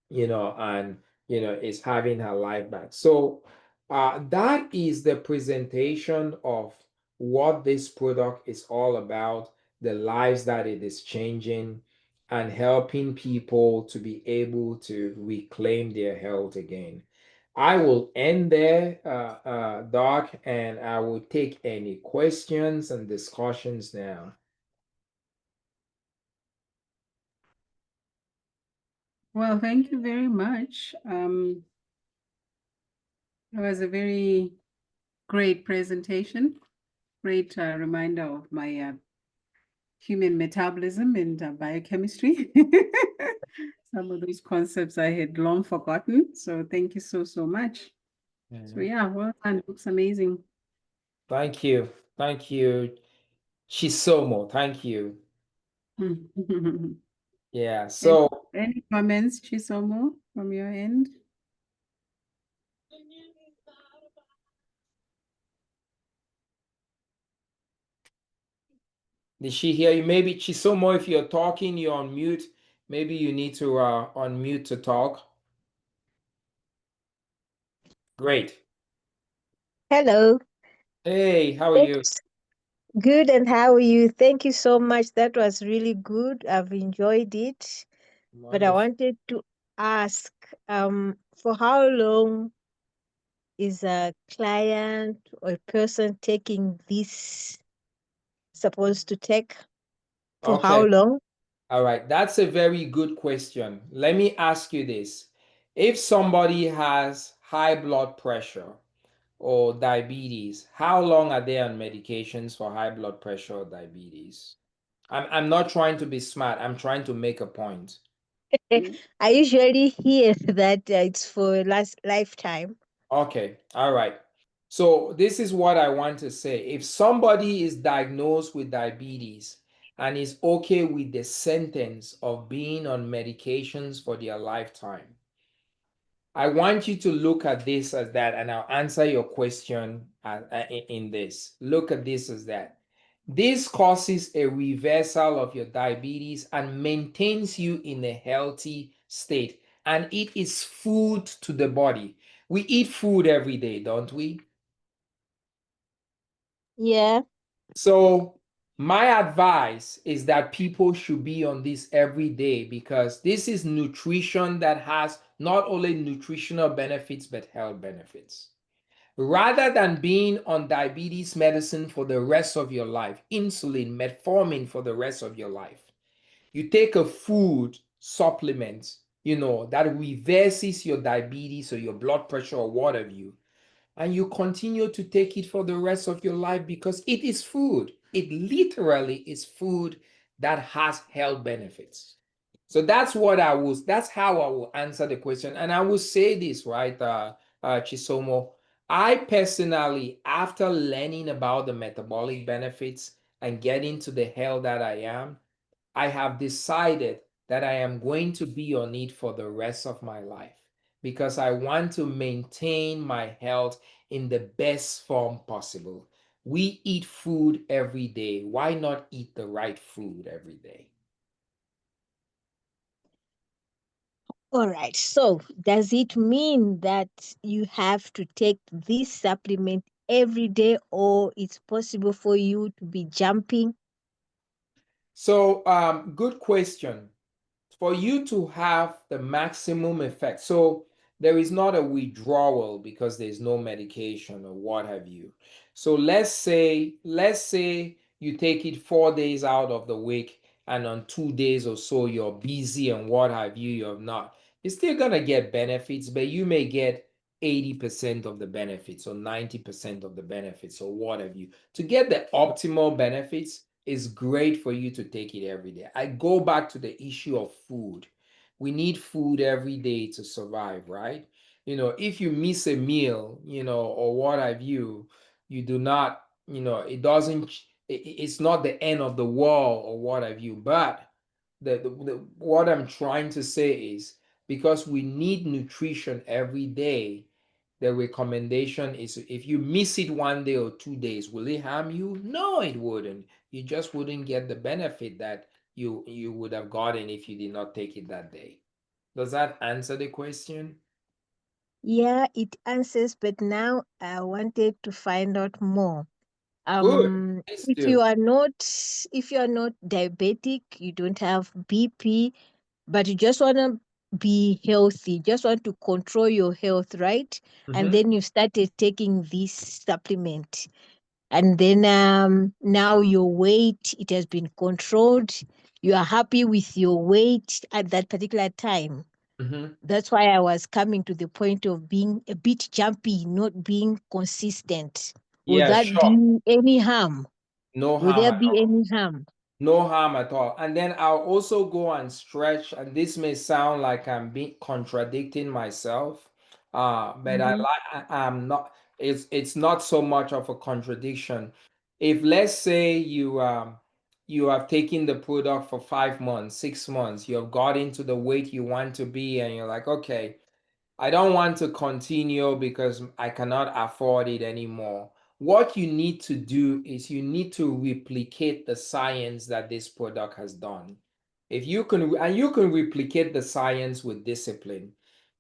and is having her life back. So that is the presentation of what this product is all about, the lives that it is changing, and helping people to be able to reclaim their health again. I will end there, Doc, and I will take any questions and discussions now.
Well, thank you very much. It was a very great presentation, great reminder of my human metabolism and biochemistry. Some of those concepts I had long forgotten. So thank you so, so much. So
Mhm.
yeah, well done. Looks amazing.
Thank you. Thank you, Chisomo. Thank you. Yeah.
Any,
So,
any comments, Chisomo, from your end?
did she hear you? Maybe Chisomo, if you're talking, you're on mute. Maybe you need to unmute to talk. Great.
Hello.
Hey, how are you?
Thanks. Good, and how are you? Thank you so much. That was really good. I've enjoyed it. But I
Wonderful.
wanted to ask, for how long is a client or a person taking this supposed to take? For how
Okay.
long?
All right. That's a very good question. Let me ask you this. If somebody has high blood pressure or diabetes, how long are they on medications for high blood pressure or diabetes? I'm not trying to be smart. I'm trying to make a point.
Mm.
I usually hear that it's for last lifetime.
Okay, all right. So this is what I want to say. If somebody is diagnosed with diabetes and is okay with the sentence of being on medications for their lifetime, I want you to look at this as that, and I'll answer your question in this. Look at this as that. This causes a reversal of your diabetes and maintains you in a healthy state. And it is food to the body. We eat food every day, don't we?
Yeah.
So, my advice is that people should be on this every day because this is nutrition that has not only nutritional benefits but health benefits. Rather than being on diabetes medicine for the rest of your life, insulin, metformin for the rest of your life, you take a food supplement, that reverses your diabetes or your blood pressure or whatever and you continue to take it for the rest of your life because it is food. It literally is food that has health benefits. So that's how I will answer the question. And I will say this, right, Chisomo. I personally, after learning about the metabolic benefits and getting to the health that I am, I have decided that I am going to be on it for the rest of my life because I want to maintain my health in the best form possible. We eat food every day. Why not eat the right food every day?
All right. So, does it mean that you have to take this supplement every day, or it's possible for you to be jumping?
So, good question. For you to have the maximum effect. So there is not a withdrawal because there's no medication or what have you. So let's say you take it 4 days out of the week and on 2 days or so you're busy and what have you, you're not. You're still gonna get benefits, but you may get 80% of the benefits or 90% of the benefits or what have you. To get the optimal benefits, it's great for you to take it every day. I go back to the issue of food. We need food every day to survive, right? If you miss a meal, or what have you, you do not, it doesn't, it's not the end of the world or what have you. But what I'm trying to say is because we need nutrition every day, the recommendation is if you miss it 1 day or 2 days, will it harm you? No, it wouldn't. You just wouldn't get the benefit that you would have gotten if you did not take it that day. Does that answer the question?
Yeah, it answers, but now I wanted to find out more.
Good. Please
If
do.
you are not if you are not diabetic, you don't have BP, but you just want to be healthy, just want to control your health, right? And then you started taking this supplement. And then now your weight, it has been controlled. You are happy with your weight at that particular time.
Mm-hmm.
That's why I was coming to the point of being a bit jumpy, not being consistent. Would
Yeah,
that
sure.
be any harm?
No
Would
harm
there
at
be
all.
any harm?
No harm at all. And then I'll also go and stretch, and this may sound like I'm being contradicting myself, but
Mm-hmm.
I'm not. It's not so much of a contradiction. If let's say you have taken the product for 5 months, 6 months, you have got into the weight you want to be, and you're like, okay, I don't want to continue because I cannot afford it anymore. What you need to do is you need to replicate the science that this product has done. If you can, and you can replicate the science with discipline.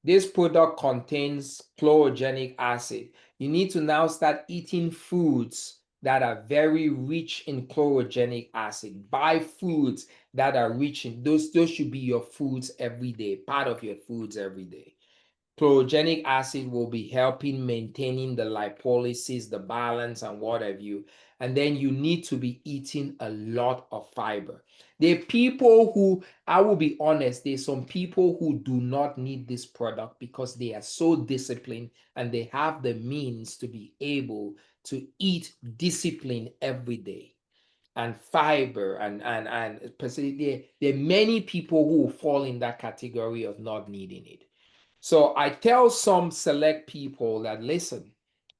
This product contains chlorogenic acid. You need to now start eating foods that are very rich in chlorogenic acid. Buy foods that are rich in those should be your foods every day, part of your foods every day. Chlorogenic acid will be helping maintaining the lipolysis, the balance, and what have you. And then you need to be eating a lot of fiber. There are people who, I will be honest, there's some people who do not need this product because they are so disciplined and they have the means to be able to eat discipline every day and fiber and there are many people who fall in that category of not needing it. So I tell some select people that listen,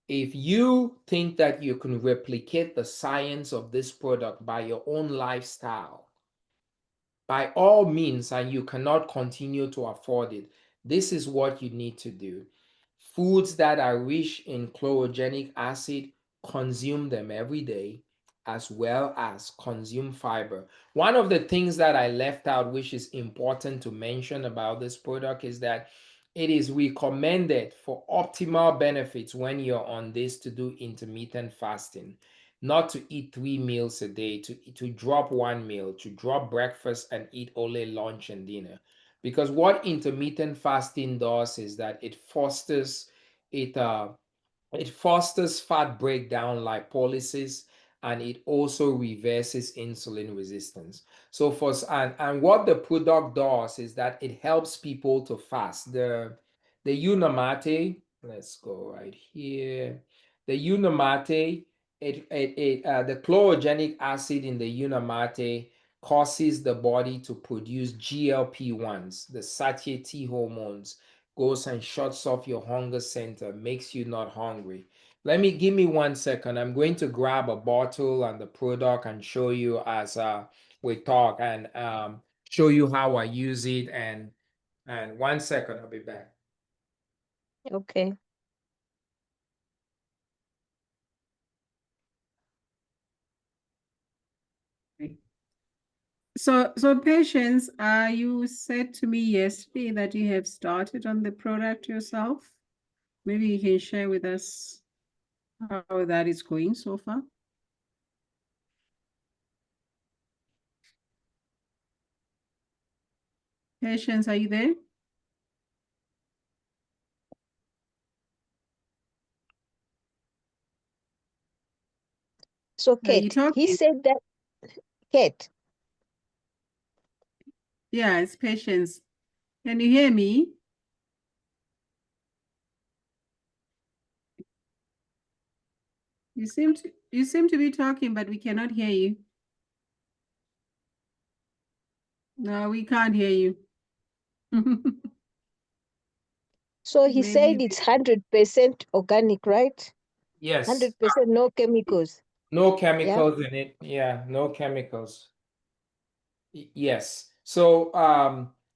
if you think that you can replicate the science of this product by your own lifestyle, by all means, and you cannot continue to afford it, this is what you need to do. Foods that are rich in chlorogenic acid, consume them every day, as well as consume fiber. One of the things that I left out, which is important to mention about this product, is that it is recommended for optimal benefits when you're on this to do intermittent fasting, not to eat 3 meals a day, to drop one meal, to drop breakfast and eat only lunch and dinner. Because what intermittent fasting does is that it uh, it fosters fat breakdown lipolysis, and it also reverses insulin resistance. So and what the product does is that it helps people to fast. The Unamate, let's go right here. The Unamate, the chlorogenic acid in the Unamate causes the body to produce GLP-1s, the satiety hormones, goes and shuts off your hunger center, makes you not hungry. Give me 1 second. I'm going to grab a bottle and the product and show you as we talk, and show you how I use it. And 1 second, I'll be back.
Okay.
So Patience, you said to me yesterday that you have started on the product yourself. Maybe you can share with us how that is going so far. Patience, are you there?
So
Are you
Kate, he
talking?
said that, Kate,
Yeah, it's Patience. Can you hear me? You seem to be talking, but we cannot hear you. No, we can't hear you.
so he
Maybe
said it's 100% organic, right?
Yes,
100% no chemicals.
no
Yeah.
chemicals in it. Yeah, no chemicals. Yes. So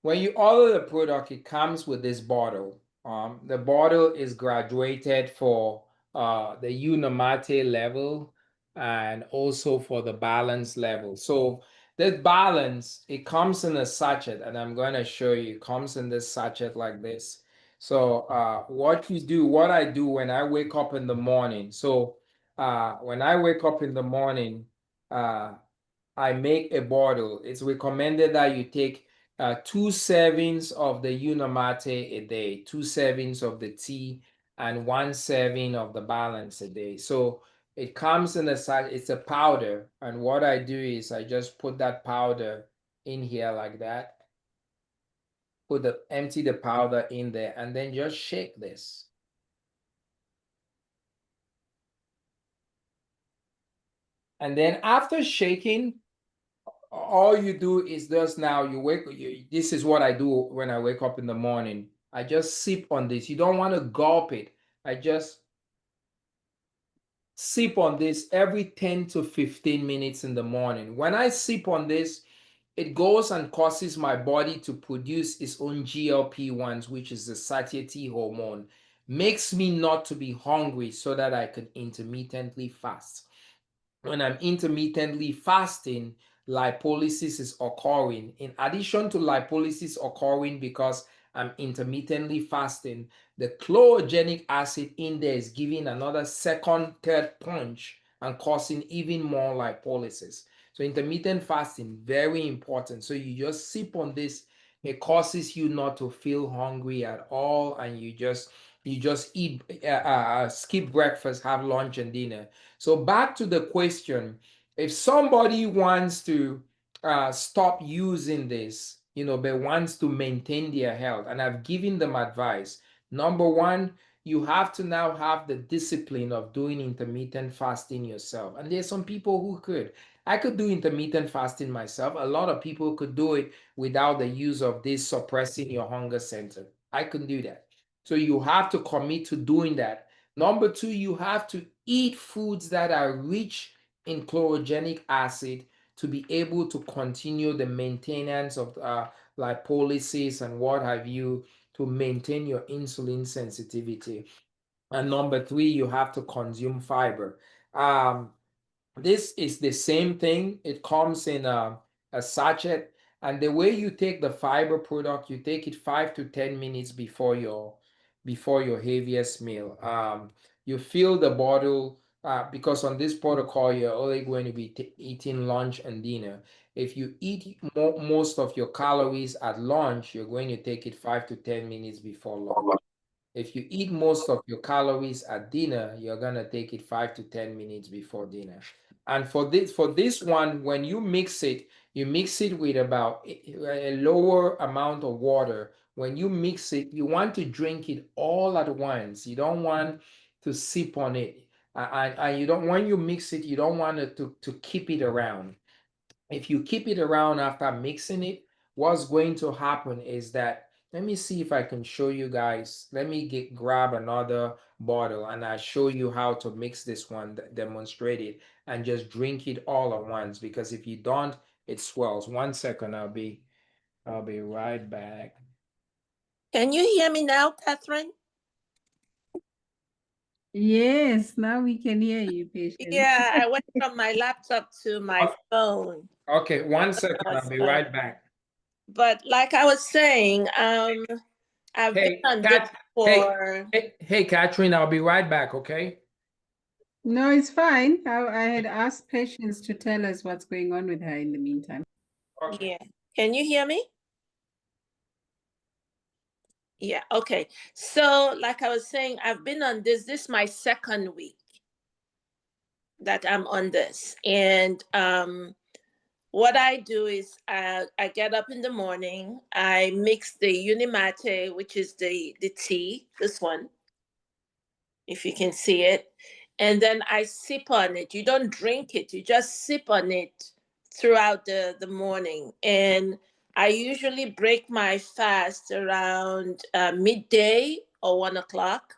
when you order the product, it comes with this bottle. The bottle is graduated for the Unamate level and also for the balance level. So this balance, it comes in a sachet, and I'm going to show you. It comes in this sachet like this. So what I do when I wake up in the morning. So when I wake up in the morning, I make a bottle. It's recommended that you take 2 servings of the Unamate a day, 2 servings of the tea, and 1 serving of the balance a day. So it comes in it's a powder. And what I do is I just put that powder in here like that. Empty the powder in there and then just shake this. And then after shaking, all you do is just now this is what I do when I wake up in the morning. I just sip on this. You don't want to gulp it. I just sip on this every 10 to 15 minutes in the morning. When I sip on this, it goes and causes my body to produce its own GLP-1s, which is the satiety hormone, makes me not to be hungry so that I can intermittently fast. When I'm intermittently fasting, lipolysis is occurring. In addition to lipolysis occurring because I'm intermittently fasting, the chlorogenic acid in there is giving another second, third punch and causing even more lipolysis. So intermittent fasting, very important. So you just sip on this. It causes you not to feel hungry at all, and you just eat, skip breakfast, have lunch and dinner. So back to the question, if somebody wants to stop using this, but wants to maintain their health, and I've given them advice. Number one, you have to now have the discipline of doing intermittent fasting yourself. And there's some people who could. I could do intermittent fasting myself. A lot of people could do it without the use of this suppressing your hunger center. I can do that. So you have to commit to doing that. Number two, you have to eat foods that are rich in chlorogenic acid to be able to continue the maintenance of lipolysis and what have you, to maintain your insulin sensitivity. And number three, you have to consume fiber. Um, this is the same thing. It comes in a sachet. And the way you take the fiber product, you take it 5 to 10 minutes before your heaviest meal. You fill the bottle because on this protocol, you're only going to be eating lunch and dinner. If you eat most of your calories at lunch, you're going to take it 5 to 10 minutes before lunch. If you eat most of your calories at dinner, you're gonna take it 5 to 10 minutes before dinner. And for this one, when you mix it with about a lower amount of water. When you mix it, you want to drink it all at once. You don't want to sip on it. And you don't, when you mix it, you don't want to keep it around. If you keep it around after mixing it, what's going to happen is that, let me see if I can show you guys. Let me grab another bottle and I'll show you how to mix this one, demonstrate it, and just drink it all at once. Because if you don't, it swells. 1 second, I'll be right back.
Can you hear me now, Catherine?
Yes, now we can hear you, patient.
Yeah, I went from my laptop to my phone.
Okay, 1 second, I'll be right back.
But like I was saying, I've been on this for...
Hey, Catherine, I'll be right back, okay?
No, it's fine. I had asked Patience to tell us what's going on with her in the meantime.
Okay.
Yeah. Can you hear me? Yeah, okay. So like I was saying, I've been on this is my second week that I'm on this. And what I do is I get up in the morning, I mix the Unimate, which is the tea, this one, if you can see it. And then I sip on it. You don't drink it, you just sip on it throughout the morning. And I usually break my fast around midday or 1 o'clock.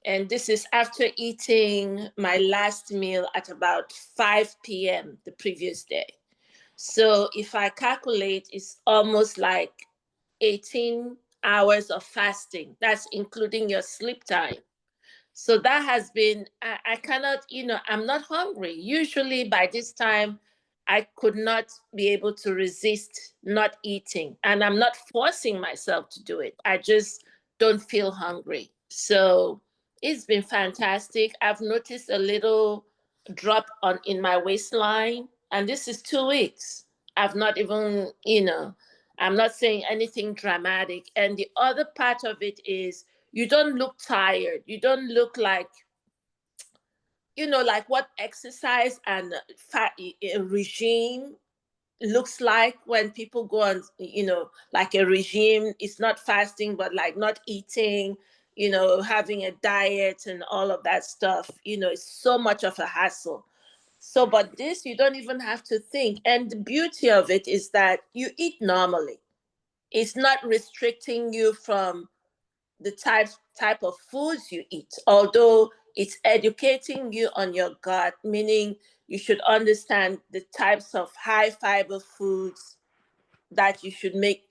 And this is after eating my last meal at about 5 p.m. the previous day. So if I calculate, it's almost like 18 hours of fasting. That's including your sleep time. So that has been, I cannot, I'm not hungry. Usually by this time, I could not be able to resist not eating. And I'm not forcing myself to do it. I just don't feel hungry. So it's been fantastic. I've noticed a little drop in my waistline. And this is 2 weeks. I've not even, I'm not saying anything dramatic. And the other part of it is you don't look tired. You don't look like, like what exercise and fat regime looks like when people go on, like a regime. It's not fasting, but like not eating, having a diet and all of that stuff. It's so much of a hassle. So, but this, you don't even have to think. And the beauty of it is that you eat normally. It's not restricting you from the type of foods you eat, although it's educating you on your gut, meaning you should understand the types of high fiber foods that you should make,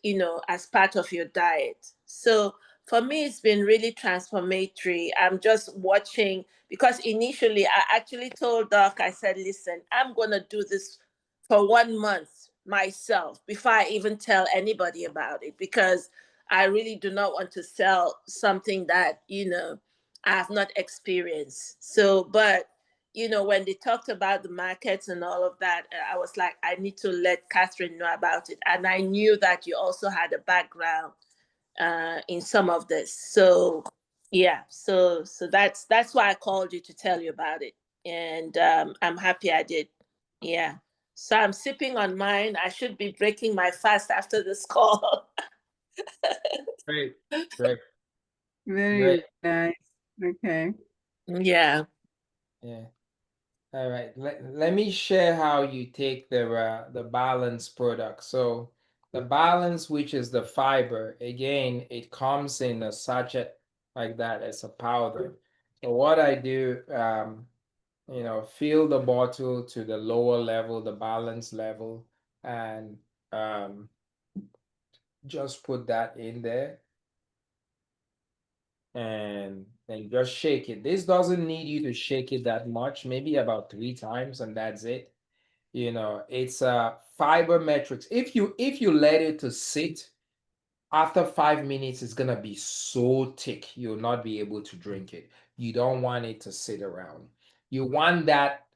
as part of your diet. So for me, it's been really transformatory. I'm just watching because initially I actually told Doc, I said, listen, I'm going to do this for 1 month myself before I even tell anybody about it, because I really do not want to sell something that, I have not experienced. So, but when they talked about the markets and all of that, I was like, I need to let Catherine know about it. And I knew that you also had a background in some of this. So yeah, so that's why I called you to tell you about it. And I'm happy I did. Yeah. So I'm sipping on mine. I should be breaking my fast after this call.
Great, great,
Very
great.
nice. Okay.
Yeah.
Yeah. All right. Let me share how you take the balance product. So the balance, which is the fiber, again, it comes in a sachet like that as a powder. So what I do, fill the bottle to the lower level, the balance level, and um, just put that in there and then just shake it. This doesn't need you to shake it that much, maybe about 3 times, and that's it. It's fiber metrics. If you let it to sit, after 5 minutes, it's gonna be so thick, you'll not be able to drink it. You don't want it to sit around. You want that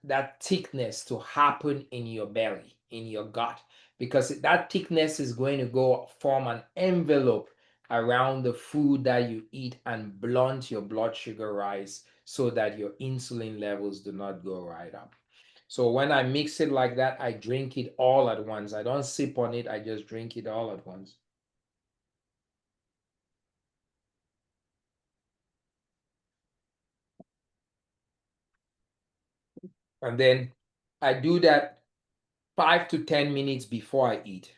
thickness to happen in your belly, in your gut, because that thickness is going to go form an envelope around the food that you eat and blunt your blood sugar rise so that your insulin levels do not go right up. So when I mix it like that, I drink it all at once. I don't sip on it, I just drink it all at once. And then I do that 5 to 10 minutes before I eat.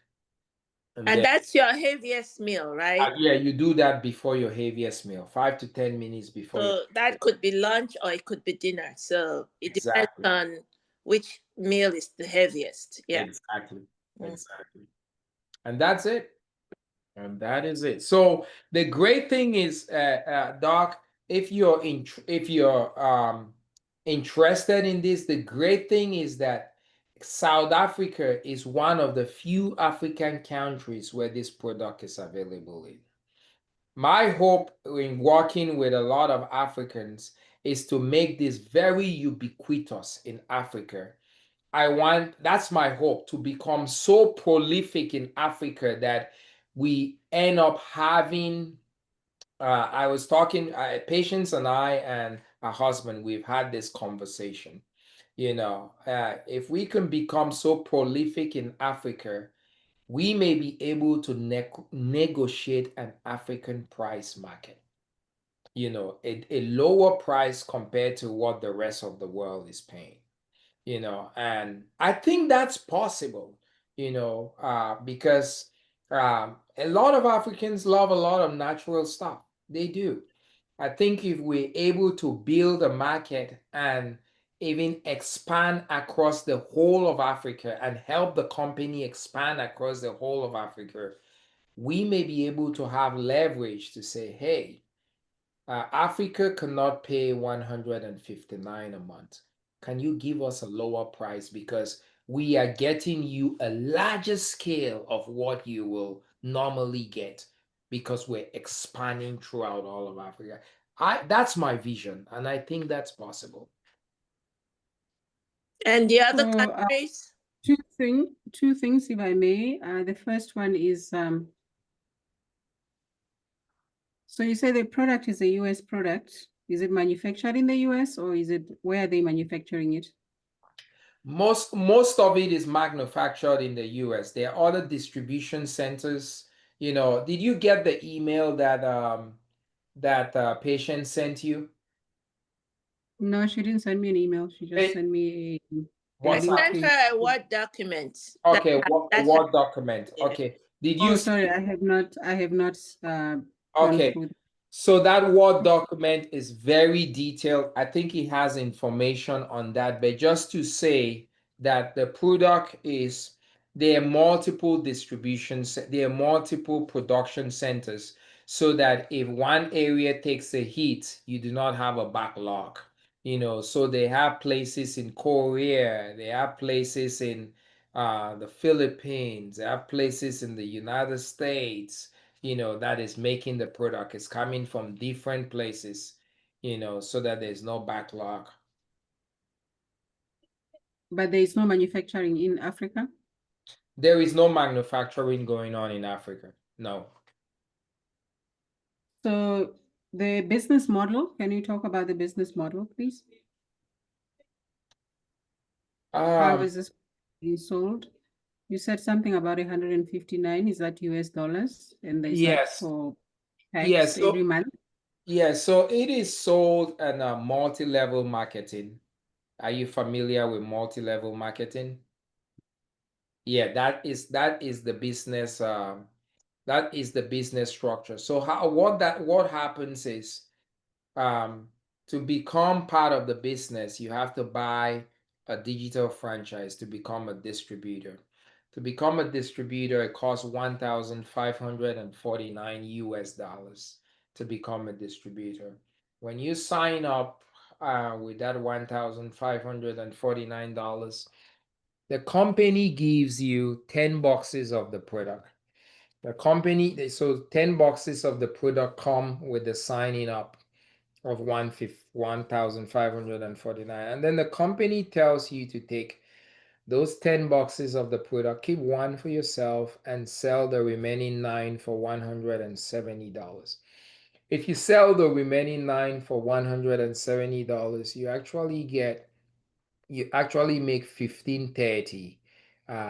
And
And
then,
that's your heaviest meal, right?
yeah, you do that before your heaviest meal, 5 to 10 minutes before you.
So that could be lunch or it could be dinner. So it depends
Exactly,
on which meal is the heaviest. Yeah.
exactly,
Mm.
exactly. And that's it. And that is it. So the great thing is, Doc, if you're interested in this, the great thing is that South Africa is one of the few African countries where this product is available in. My hope in working with a lot of Africans is to make this very ubiquitous in Africa. That's my hope, to become so prolific in Africa that we end up having, I was talking, Patience and I and our husband, we've had this conversation. If we can become so prolific in Africa, we may be able to negotiate an African price market, a lower price compared to what the rest of the world is paying. And I think that's possible, because a lot of Africans love a lot of natural stuff. They do. I think if we're able to build a market and even expand across the whole of Africa and help the company expand across the whole of Africa, we may be able to have leverage to say, hey, Africa cannot pay 159 a month. Can you give us a lower price, because we are getting you a larger scale of what you will normally get, because we're expanding throughout all of Africa. That's my vision, and I think that's possible.
And the other
So,
countries?
Two things, if I may. The first one is so you say the product is a US product. Is it manufactured in the US or is it where are they manufacturing it?
Most of it is manufactured in the US. There are other distribution centers. You know, did you get the email that patient sent you?
No, she didn't send me an email. She just
Hey,
sent me a
I
what's
link
up?
sent
to.
her a Word document
Okay,
that
what document?
yeah.
Okay. Did
Oh,
you
sorry, I have not gone
Okay.
through.
So that Word document is very detailed. I think it has information on that, but just to say that the product is there are multiple distributions, there are multiple production centers, so that if one area takes a hit, you do not have a backlog. You know, so they have places in Korea, they have places in the Philippines, they have places in the United States, you know, that is making the product. Is coming from different places, you know, so that there's no backlog.
But there is no manufacturing in Africa.
There is no manufacturing going on in Africa. No.
So the business model, can you talk about the business model, please? How is this being sold? You said something about 159. Is that US dollars? And is that
Yes.
for
Yes.
tax every month?
Yes. So it is sold in a multi-level marketing. Are you familiar with multi-level marketing? Yeah, that is the business that is the business structure. So what happens is um, to become part of the business, you have to buy a digital franchise to become a distributor. To become a distributor, it costs 1,549 US dollars to become a distributor. When you sign up with that $1,549, the company gives you 10 boxes of the product. So 10 boxes of the product come with the signing up of 1,549. And then the company tells you to take those 10 boxes of the product, keep one for yourself, and sell the remaining nine for $170. If you sell the remaining nine for $170, you actually make 1530.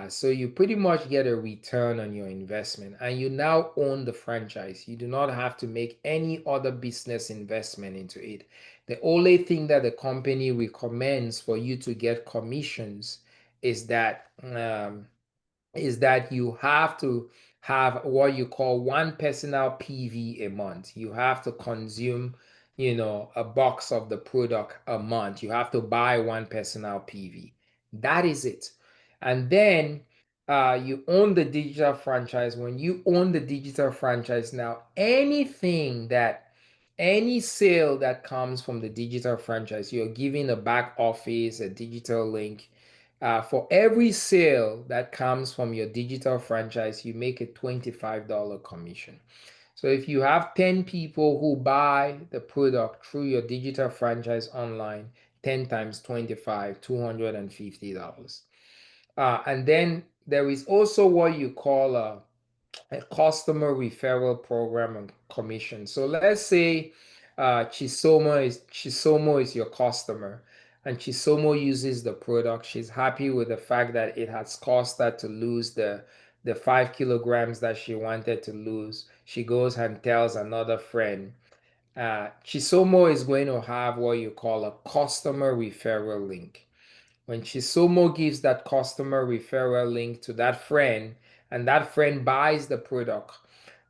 So you pretty much get a return on your investment, and you now own the franchise. You do not have to make any other business investment into it. The only thing that the company recommends for you to get commissions is that you have to have what you call one personal PV a month. You have to consume, a box of the product a month. You have to buy one personal PV. That is it. And then you own the digital franchise. When you own the digital franchise, now any sale that comes from the digital franchise, you're giving a back office, a digital link. For every sale that comes from your digital franchise, you make a $25 commission. So if you have 10 people who buy the product through your digital franchise online, 10 times 25, $250. And then there is also what you call a customer referral program and commission. So let's say Chisomo is your customer, and Chisomo uses the product. She's happy with the fact that it has cost her to lose the 5 kilograms that she wanted to lose. She goes and tells another friend. Chisomo is going to have what you call a customer referral link. When Chisomo gives that customer referral link to that friend, and that friend buys the product,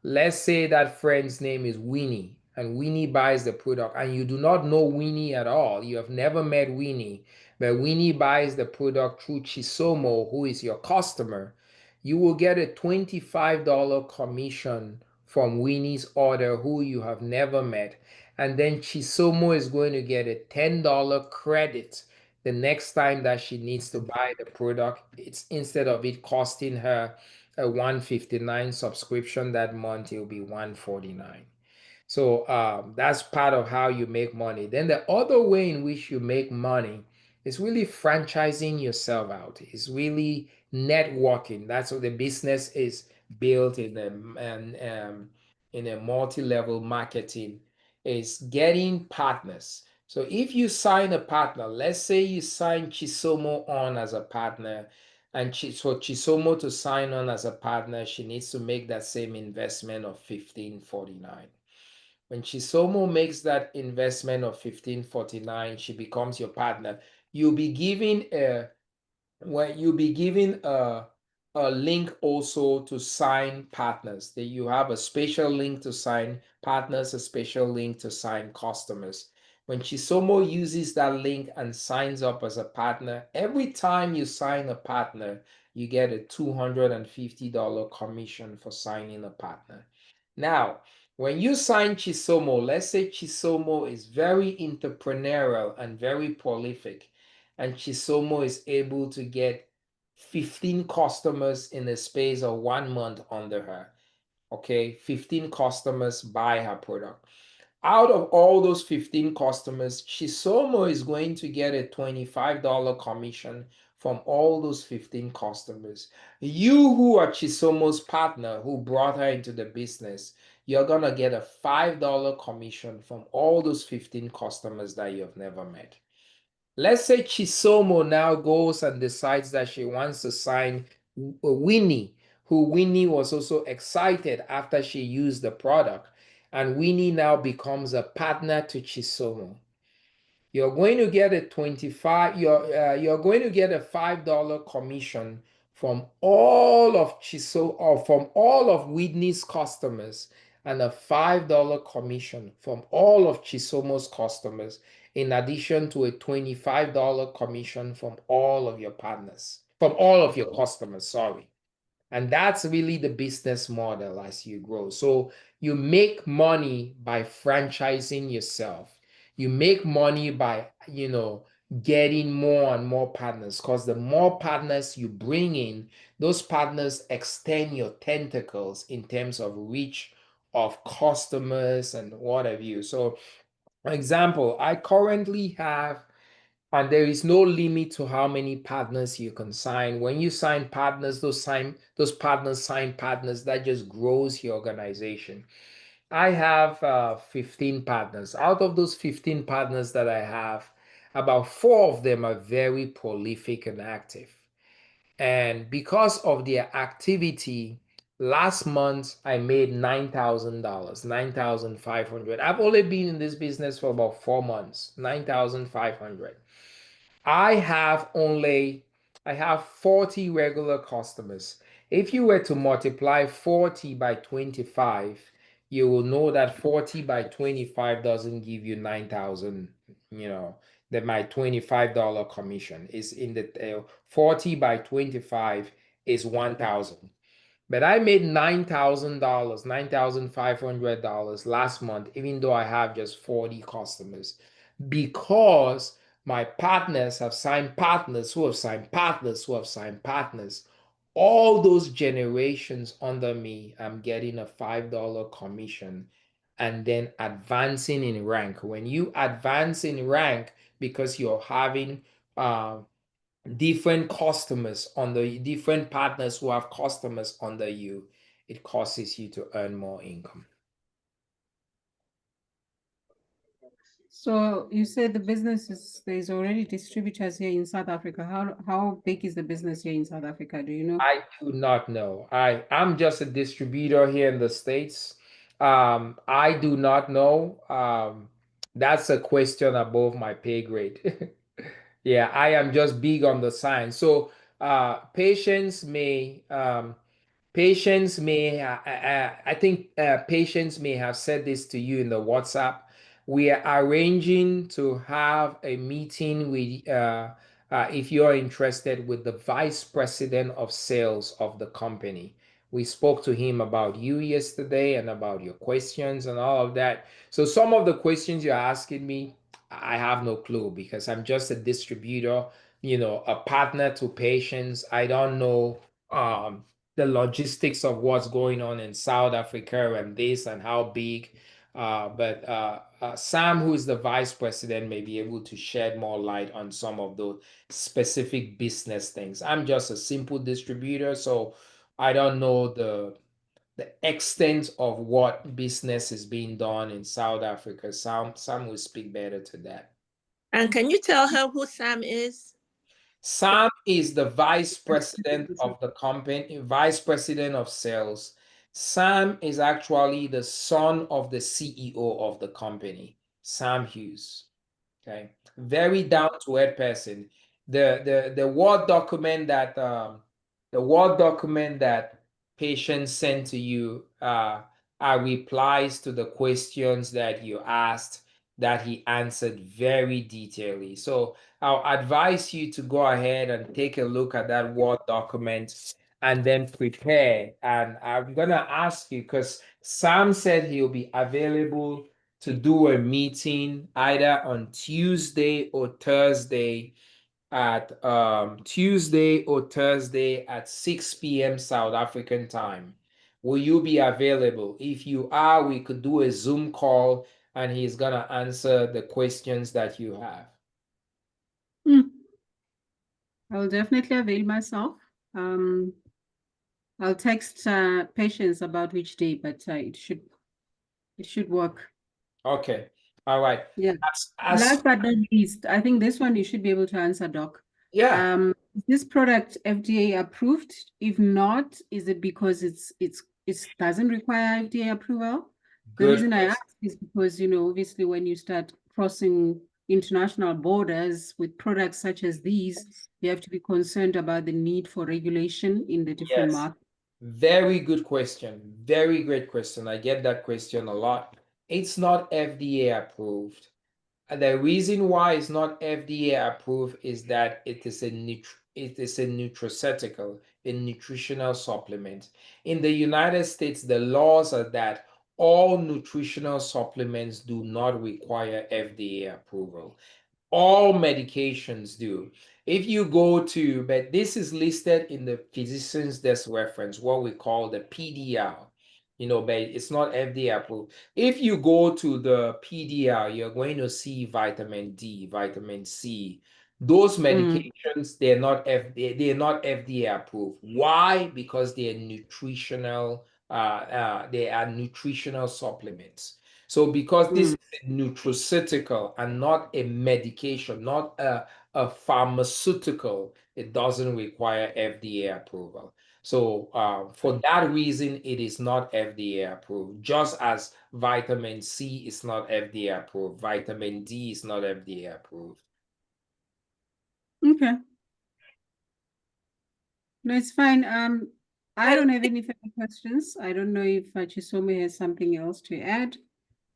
let's say that friend's name is Winnie, and Winnie buys the product, and you do not know Winnie at all. You have never met Winnie, but Winnie buys the product through Chisomo, who is your customer. You will get a $25 commission from Winnie's order, who you have never met. And then Chisomo is going to get a $10 credit the next time that she needs to buy the product. It's instead of it costing her a 159 subscription that month, it'll be 149. So that's part of how you make money. Then the other way in which you make money It's really franchising yourself out. It's really networking. That's what the business is built in a multi-level marketing, is getting partners. So if you sign a partner, let's say you sign Chisomo on as a partner, and for Chisomo to sign on as a partner, she needs to make that same investment of $15.49. When Chisomo makes that investment of $15.49, she becomes your partner. You'll be giving a when you'll be given a link also to sign partners. That you have a special link to sign partners, a special link to sign customers. When Chisomo uses that link and signs up as a partner, every time you sign a partner, you get a $250 commission for signing a partner. Now, when you sign Chisomo, let's say Chisomo is very entrepreneurial and very prolific, and Chisomo is able to get 15 customers in the space of 1 month under her. Okay, 15 customers buy her product. Out of all those 15 customers, Chisomo is going to get a $25 commission from all those 15 customers. You who are Chisomo's partner who brought her into the business, you're going to get a $5 commission from all those 15 customers that you have never met. Let's say Chisomo now goes and decides that she wants to sign Winnie, who Winnie was also excited after she used the product. And Winnie now becomes a partner to Chisomo. You're going to get a you're going to get a $5 commission from all of or from all of Whitney's customers, and a $5 commission from all of Chisomo's customers, in addition to a $25 commission from all of your partners, from all of your customers, sorry. And that's really the business model as you grow. So you make money by franchising yourself. You make money by, getting more and more partners, because the more partners you bring in, those partners extend your tentacles in terms of reach of customers and what have you. So, for example, I currently have, and there is no limit to how many partners you can sign. When you sign partners, those partners sign partners, that just grows your organization. I have 15 partners. Out of those 15 partners that I have, about 4 of them are very prolific and active. And because of their activity, last month I made $9,000, 9,500. I've only been in this business for about 4 months, 9,500. I have 40 regular customers. If you were to multiply 40 by 25, you will know that 40 by 25 doesn't give you 9,000, that my $25 commission is in the 40 by 25 is 1,000. But I made $9,000, $9,500 last month, even though I have just 40 customers, because my partners have signed partners who have signed partners who have signed partners. All those generations under me, I'm getting a $5 commission and then advancing in rank. When you advance in rank, because you're having different customers under different partners who have customers under you, it causes you to earn more income.
So you said the business there's already distributors here in South Africa. How big is the business here in South Africa? Do you know?
I do not know. I'm just a distributor here in the States. I do not know. That's a question above my pay grade. Yeah, I am just big on the science. So patients may I think patients may have said this to you in the WhatsApp. We are arranging to have a meeting with, if you're interested, with the vice president of sales of the company. We spoke to him about you yesterday and about your questions and all of that. So some of the questions you're asking me, I have no clue, because I'm just a distributor, a partner to patients. I don't know the logistics of what's going on in South Africa and this and how big But Sam, who is the vice president, may be able to shed more light on some of those specific business things. I'm just a simple distributor, so I don't know the extent of what business is being done in South Africa. Sam will speak better to that.
And can you tell her who Sam is?
Sam is the vice president of the company, vice president of sales. Sam is actually the son of the CEO of the company, Sam Hughes. Okay, very down to earth person. The Word document that patients sent to you are replies to the questions that you asked that he answered very detailedly. So I'll advise you to go ahead and take a look at that Word document and then prepare. And I'm gonna ask you because Sam said he'll be available to do a meeting either on Tuesday or Thursday at 6 p.m. South African time. Will you be available? If you are, we could do a Zoom call and he's gonna answer the questions that you have.
I will definitely avail myself. I'll text patients about which day, but it should work.
Okay. All right.
Yeah. Last but not least, I think this one you should be able to answer, Doc.
Yeah.
Is this product FDA approved? If not, is it because it doesn't require FDA approval? The
Good
reason I
question.
ask is because, you know, obviously when you start crossing international borders with products such as these, you have to be concerned about the need for regulation in the different
Yes.
markets.
Very good question. Very great question. I get that question a lot. It's not FDA approved. And the reason why it's not FDA approved is that it is a nutraceutical, a nutritional supplement. In the United States, the laws are that all nutritional supplements do not require FDA approval. All medications do. If you go to, but this is listed in the physician's desk reference, what we call the PDR, but it's not FDA approved. If you go to the PDR, you're going to see vitamin D, vitamin C. Those medications, they're not FDA approved. Why? Because they are nutritional supplements. So because this is a nutraceutical and not a medication, not a pharmaceutical, it doesn't require FDA approval. So for that reason, it is not FDA approved, just as vitamin C is not FDA approved. Vitamin D is not FDA approved.
Okay. No, it's fine. I don't have any further questions. I don't know if Chisome has something else to add.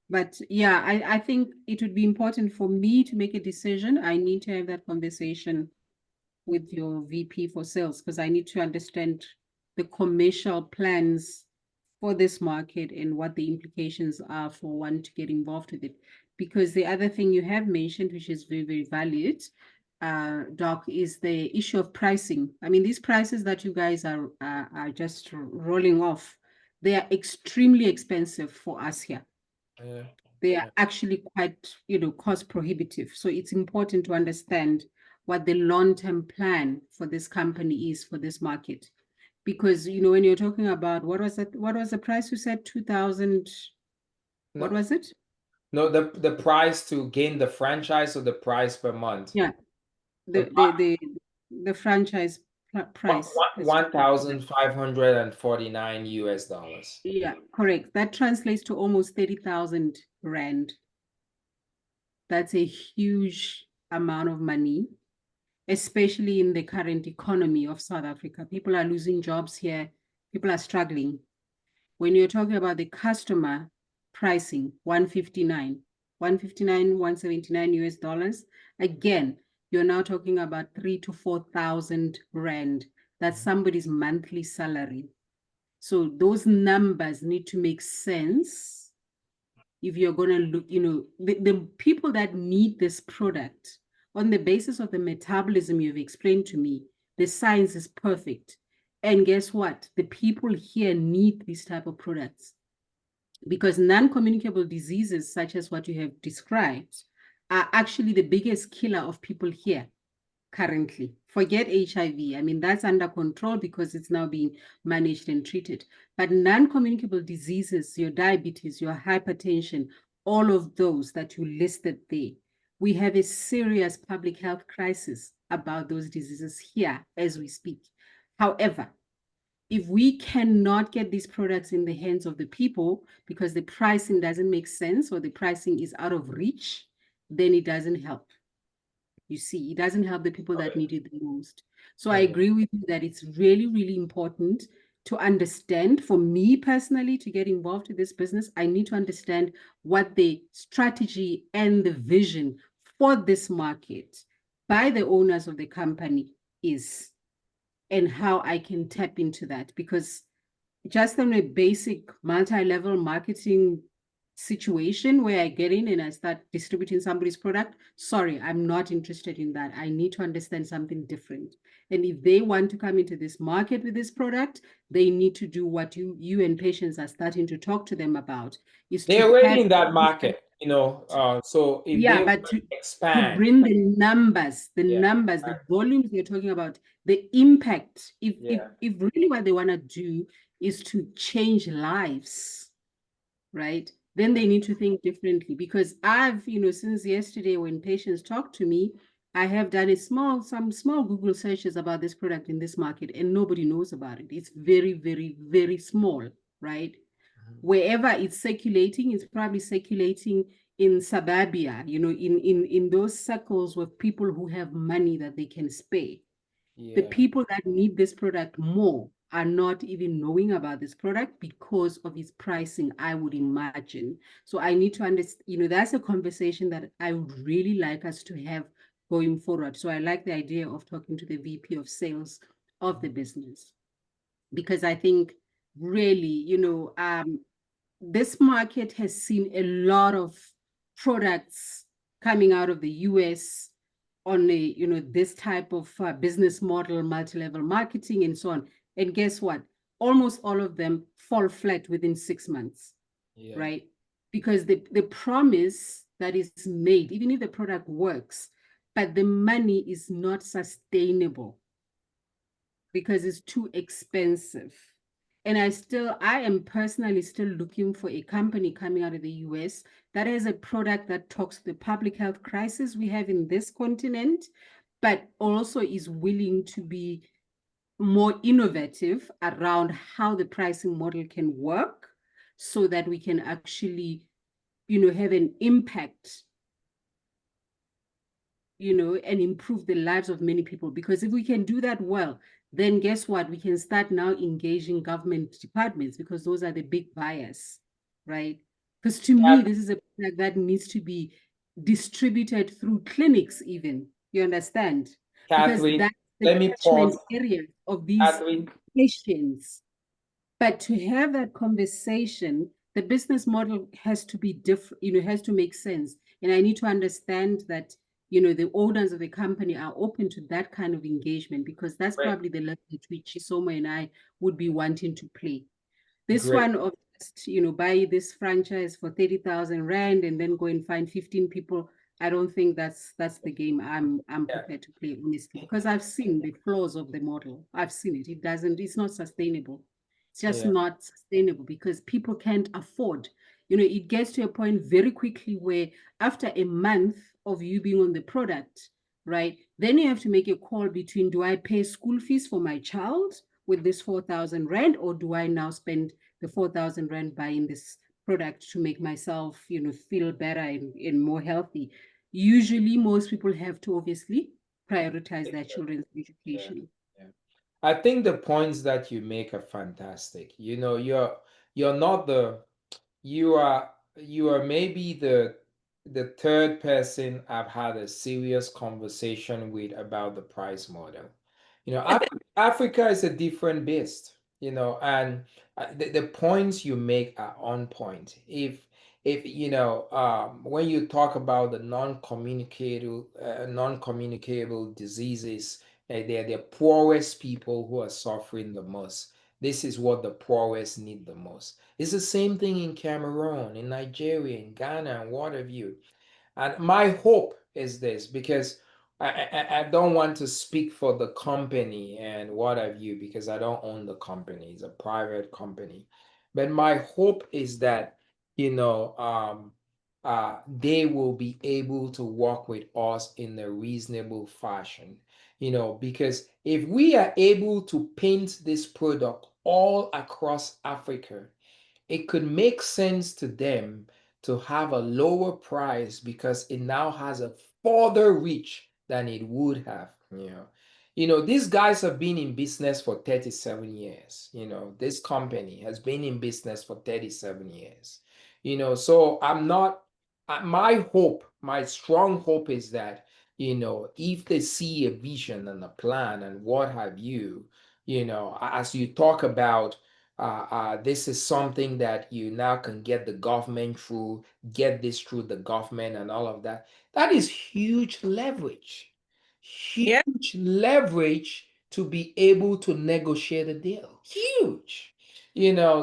But yeah, I think it would be important for me to make a decision. I need to have that conversation with your VP for sales because I need to understand the commercial plans for this market and what the implications are for one to get involved with it. Because the other thing you have mentioned, which is very, very valid, Doc, is the issue of pricing. I mean, these prices that you guys are just rolling off, they are extremely expensive for us here. They are actually quite, cost prohibitive. So it's important to understand what the long-term plan for this company is for this market. Because, when you're talking about, what was the price you said? 2,000, what was it?
No, the price to gain the franchise or the price per month?
Yeah, the franchise price.
$1,549 US.
Yeah, correct. That translates to almost 30,000 Rand. That's a huge amount of money, especially in the current economy of South Africa. People are losing jobs here. People are struggling. When you're talking about the customer pricing, 159, 179 US, again, you're now talking about 3,000 to 4,000 Rand. That's somebody's monthly salary. So those numbers need to make sense if you're going to look, the people that need this product on the basis of the metabolism you've explained to me, the science is perfect. And guess what? The people here need these type of products. because non-communicable diseases, such as what you have described, are actually the biggest killer of people here currently. Forget HIV. I mean, that's under control because it's now being managed and treated. But non-communicable diseases, your diabetes, your hypertension, all of those that you listed there, we have a serious public health crisis about those diseases here as we speak. However, if we cannot get these products in the hands of the people because the pricing doesn't make sense or the pricing is out of reach, then it doesn't help. You see, it doesn't help the people that need it the most. So I agree with you that it's really, really important to understand. For me personally, to get involved in this business, I need to understand what the strategy and the vision for this market by the owners of the company is, and how I can tap into that. Because just on a basic multi-level marketing situation where I get in and I start distributing somebody's product, sorry, I'm not interested in that. I need to understand something different. And if they want to come into this market with this product, they need to do what you and patients are starting to talk to them about, is to
They're already
have
in that market, you know. So if they
yeah,
want
but
to
to
expand,
bring the numbers,
yeah,
the volumes you're talking about, the impact,
yeah,
if really what they want to do is to change lives, right? Then they need to think differently. Because I've, since yesterday when patients talk to me, I have done some small Google searches about this product in this market, and nobody knows about it. It's very, very, very small, right? Wherever it's circulating, it's probably circulating in suburbia, in those circles with people who have money that they can spare. The
yeah,
people that need this product more are not even knowing about this product because of its pricing, I would imagine. So I need to understand, that's a conversation that I would really like us to have going forward. So I like the idea of talking to the VP of sales of the business, because I think really, this market has seen a lot of products coming out of the US on this type of business model, multi-level marketing and so on. And guess what? Almost all of them fall flat within 6 months,
yeah.
right? Because the promise that is made, even if the product works, but the money is not sustainable because it's too expensive. And I am personally still looking for a company coming out of the US that has a product that talks to the public health crisis we have in this continent, but also is willing to be more innovative around how the pricing model can work so that we can actually, have an impact, and improve the lives of many people. Because if we can do that well, then guess what? We can start now engaging government departments, because those are the big buyers, right? Because to me, this is a product that needs to be distributed through clinics even, you understand? Because
Catherine,
that's the
let me
catchment
pause.
area of these
Catherine,
patients. But to have that conversation, the business model has to be different, has to make sense. And I need to understand that, the owners of the company are open to that kind of engagement, because that's
great,
probably the level at which Chisomo and I would be wanting to play. This
great.
one of just, buy this franchise for 30,000 Rand and then go and find 15 people. I don't think that's the game I'm
Yeah,
prepared to play, honestly, because I've seen the flaws of the model. I've seen it. It's not sustainable. It's just
yeah,
not sustainable because people can't afford. It gets to a point very quickly where after a month of you being on the product, right, then you have to make a call between, do I pay school fees for my child with this 4,000 Rand, or do I now spend the 4,000 Rand buying this product to make myself, feel better and more healthy? Usually, most people have to obviously prioritize their children's
yeah,
education.
yeah. I think the points that you make are fantastic. You're not you are maybe the third person I've had a serious conversation with about the price model. Africa is a different beast, and the points you make are on point. If when you talk about the non-communicable diseases, they're the poorest people who are suffering the most. This is what the poorest need the most. It's the same thing in Cameroon, in Nigeria, in Ghana, and what have you. And my hope is this, because I don't want to speak for the company and what have you, because I don't own the company. It's a private company. But my hope is that, they will be able to work with us in a reasonable fashion. Because if we are able to paint this product all across Africa, it could make sense to them to have a lower price because it now has a further reach than it would have. These guys have been in business for 37 years. This company has been in business for 37 years. So I'm not, my hope, my strong hope is that, if they see a vision and a plan and what have you, as you talk about, this is something that you now can get the government through, get this through the government and all of that. That is huge leverage,
Yeah.
huge leverage to be able to negotiate a deal. Huge.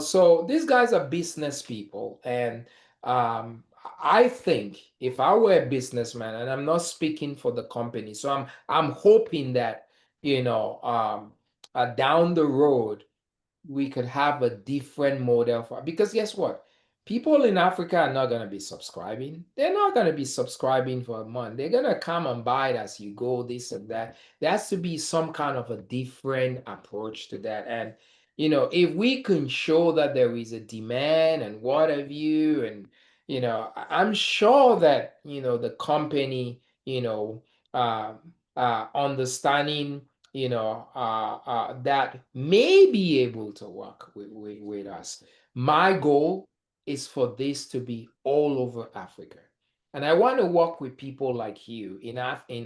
So these guys are business people. And I think if I were a businessman, and I'm not speaking for the company, so I'm hoping that, down the road, we could have a different model for, because guess what? People in Africa are not going to be subscribing. They're not going to be subscribing for a month. They're going to come and buy it as you go, this and that. There has to be some kind of a different approach to that. And, if we can show that there is a demand and what have you, and, I'm sure that, the company, understanding, that may be able to work with us. My goal is for this to be all over Africa. And I want to work with people like you in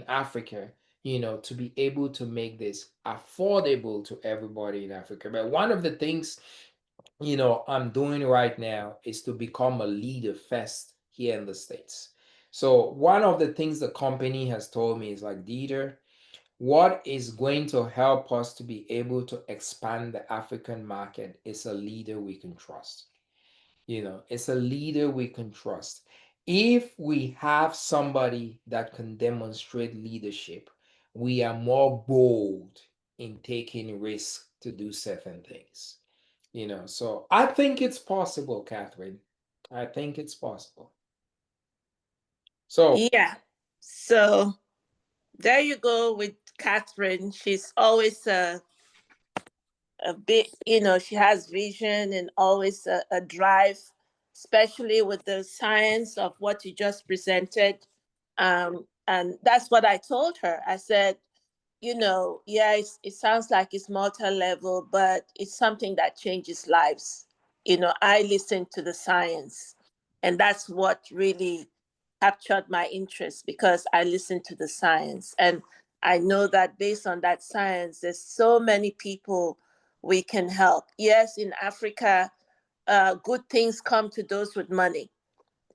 Africa, to be able to make this affordable to everybody in Africa. But one of the things, I'm doing right now is to become a leader first here in the States. So one of the things the company has told me is like, Dieter, what is going to help us to be able to expand the African market is a leader we can trust. It's a leader we can trust. If we have somebody that can demonstrate leadership, we are more bold in taking risks to do certain things. So I think it's possible, Catherine. I think it's possible. So
Yeah. So there you go with Catherine. She's always a bit, she has vision and always a drive, especially with the science of what you just presented. And that's what I told her. I said, yeah, it sounds like it's multi-level, but it's something that changes lives. I listen to the science, and that's what really captured my interest, because I listen to the science. And I know that based on that science, there's so many people we can help. Yes, in Africa, good things come to those with money.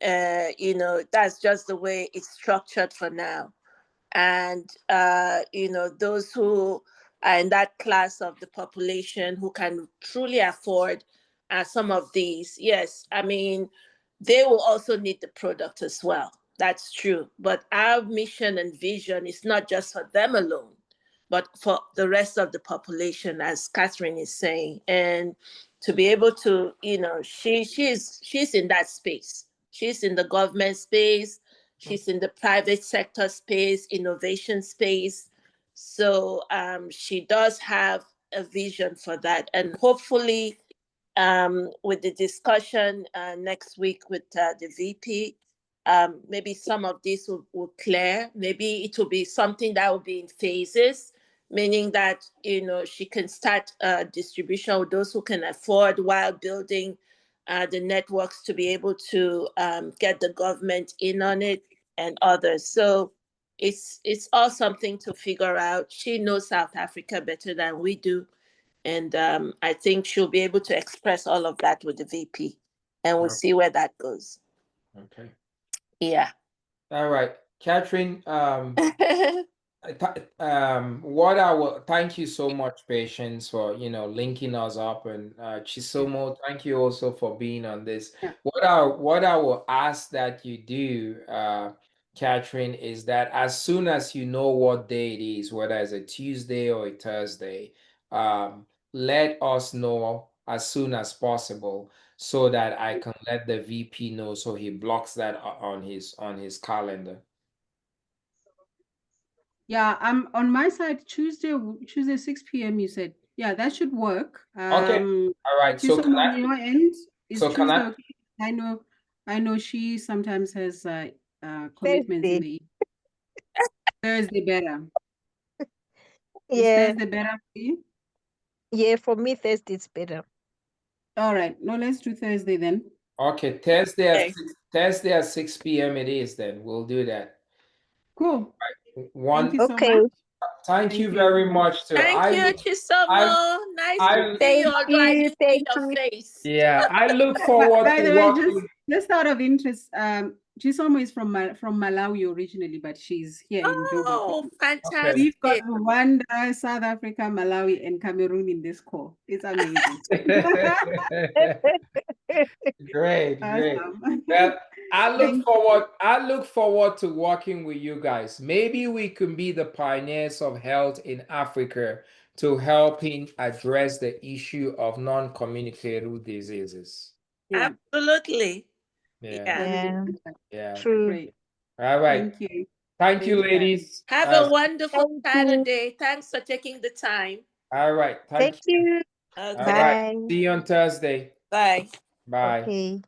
That's just the way it's structured for now. And those who are in that class of the population who can truly afford some of these, yes, I mean, they will also need the product as well. That's true. But our mission and vision is not just for them alone, but for the rest of the population, as Catherine is saying. And to be able to, she's in that space. She's in the government space. She's in the private sector space, innovation space. So she does have a vision for that. And hopefully, with the discussion next week with the VP, maybe some of this will clear. Maybe it will be something that will be in phases, meaning that, she can start distribution with those who can afford, while building the networks to be able to get the government in on it and others. So it's all something to figure out. She knows South Africa better than we do. And I think she'll be able to express all of that with the VP, and we'll see where that goes.
okay.
Yeah.
All right. Catherine, What I will thank you so much, Patience, for linking us up, and Chisomo, thank you also for being on this.
Yeah.
What I will ask that you do, Catherine, is that as soon as you know what day it is, whether it's a Tuesday or a Thursday, let us know as soon as possible so that I can let the VP know so he blocks that on his calendar.
Yeah, I'm on my side Tuesday 6 p.m. you said. Yeah, that should work.
Okay. All right. So
Chisom, on your end, is
so can
Tuesday
I?
okay? I know she sometimes has commitments in
Thursday.
the evening. Thursday better. Is
Yeah,
Thursday better for you?
yeah, for me, Thursday is better.
All right. No, let's do Thursday then.
Okay, Thursday at
Okay.
6 p.m. it is then. We'll do that.
Cool.
One,
Thank you so
Okay,
much.
thank you
Thank you.
very much too.
Thank you,
I
Chisomo. Nice to
I
see you,
thank
although I
you,
didn't see
thank
your
you.
face.
yeah, I look forward
By
to
the way,
working.
just out of interest, Chisomo is from Malawi originally, but she's here in Joburg.
Oh,
Okay.
fantastic.
We've got Rwanda, South Africa, Malawi, and Cameroon in this call. It's amazing.
Great, great.
Awesome.
Well,
Thank you.
I look forward to working with you guys. Maybe we can be the pioneers of health in Africa to helping address the issue of non-communicable diseases.
Yeah,
Absolutely.
Yeah,
Yeah.
Yeah,
100%.
yeah.
true.
Great.
All right.
Thank you.
Thank you,
Thanks, guys.
ladies.
Have a wonderful
Thank you.
Saturday. Thanks for taking the time.
All right.
Thank
Thank you.
you.
All
Okay.
right.
Bye.
See you on Thursday.
Bye.
Bye.
Okay.